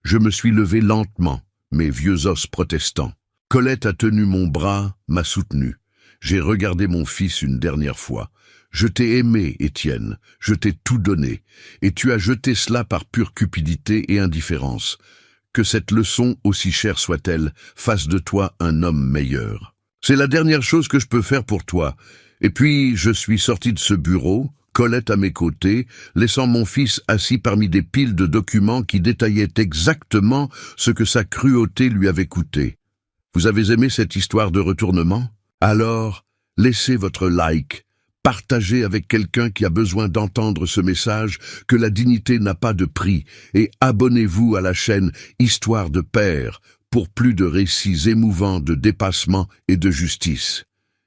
Je me suis levé lentement, mes vieux os protestants. Colette a tenu mon bras, m'a soutenu. J'ai regardé mon fils une dernière fois. Je t'ai aimé, Étienne, je t'ai tout donné, et tu as jeté cela par pure cupidité et indifférence. Que cette leçon, aussi chère soit-elle, fasse de toi un homme meilleur. C'est la dernière chose que je peux faire pour toi. Et puis, je suis sorti de ce bureau, Colette à mes côtés, laissant mon fils assis parmi des piles de documents qui détaillaient exactement ce que sa cruauté lui avait coûté. Vous avez aimé cette histoire de retournement ? Alors, laissez votre like, partagez avec quelqu'un qui a besoin d'entendre ce message que la dignité n'a pas de prix et abonnez-vous à la chaîne Histoire de Père pour plus de récits émouvants de dépassement et de justice.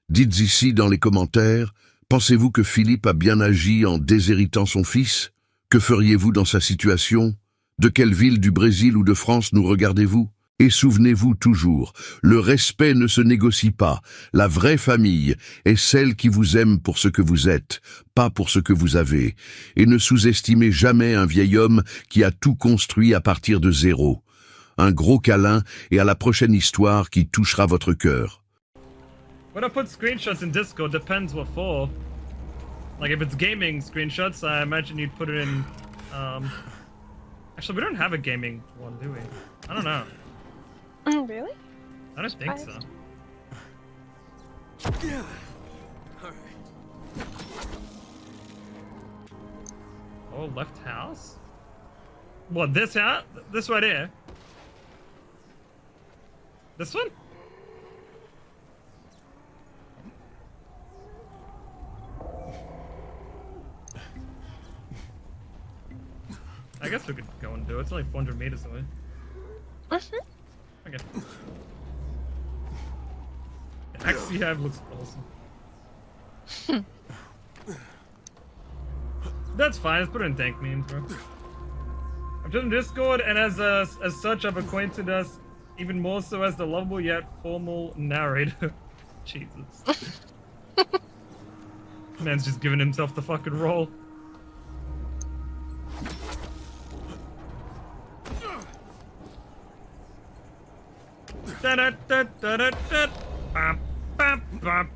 Dites ici dans les commentaires, pensez-vous que Philippe a bien agi en déshéritant son fils ? Que feriez-vous dans sa situation ? De quelle ville du Brésil ou de France nous regardez-vous ? Et souvenez-vous toujours, le respect ne se négocie pas. La vraie famille est celle qui vous aime pour ce que vous êtes, pas pour ce que vous avez. Et ne sous-estimez jamais un vieil homme qui a tout construit à partir de zéro. Un gros câlin et à la prochaine histoire qui touchera votre cœur. When I put screenshots in Discord, depends what for. Like if it's gaming screenshots, I imagine you'd put it in. Actually, we don't have a gaming one, do we? I don't know. Really? I don't think so. Yeah. All right. Oh, left house? What, this house? This right here? This one? I guess we could go and do it. It's only 400 meters away. Okay. The axe you have looks awesome. That's fine. Let's put it in dank memes, bro. I've joined Discord, and as such, I've acquainted us even more so as the lovable yet formal narrator. Jesus. Man's just giving himself the fucking role. Da da da da da da. Up!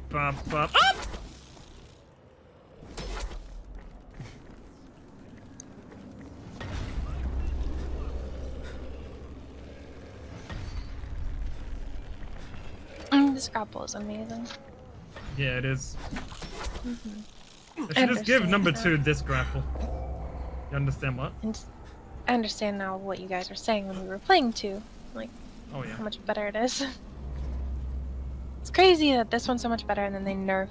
This grapple is amazing. Yeah, it is. Mm-hmm. I should just give understand number that. 2 this grapple. You understand what? And I understand now what you guys were saying when we were playing too. Like, Oh yeah. how much better it is. It's crazy that this one's so much better and then they nerf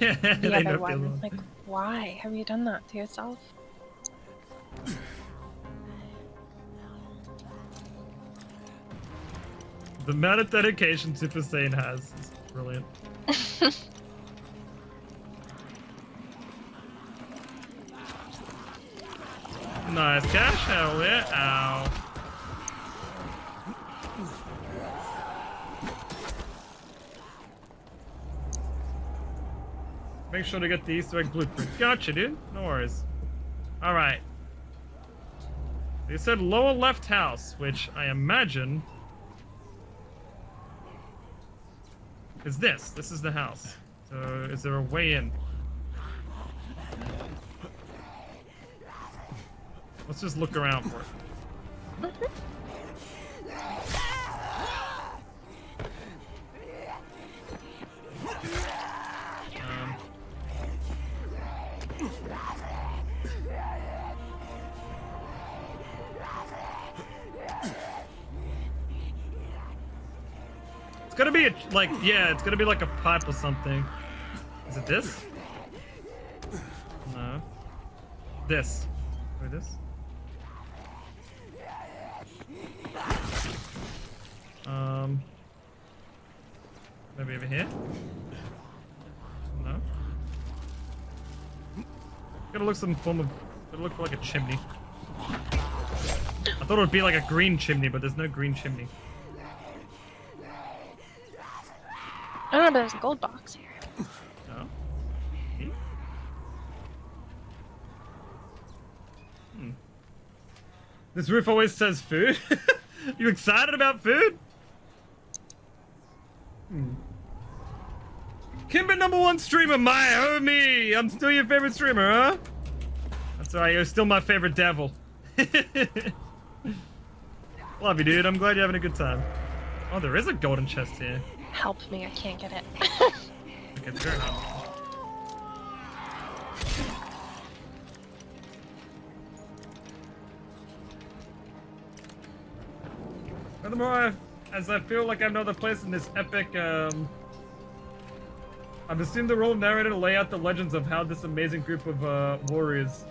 Yeah, the they other nerfed the one. other one. Like, why have you done that to yourself? The amount of dedication Super Saiyan has is brilliant. Nice cash, hell yeah. Ow. Make sure to get the Easter egg blueprint. Gotcha, dude. No worries. Alright. They said lower left house, which I imagine is this. This is the house. So, is there a way in? Let's just look around for it. It's gonna be like, yeah, it's gonna be like a pipe or something. Is it this? No. This. Wait, this? Maybe over here? No. Gotta look some form of. Gotta look for like a chimney. I thought it would be like a green chimney, but there's no green chimney. I don't know, but there's a gold box here. No. This roof always says food. You excited about food? Kimber #1 streamer, my homie. I'm still your favorite streamer, huh? That's alright. You're still my favorite devil. Love you, dude. I'm glad you're having a good time. Oh, there is a golden chest here. Help me, I can't get it. Okay, fair enough. Furthermore, as I feel like I know the place in this epic, I've assumed the role of narrator to lay out the legends of how this amazing group of warriors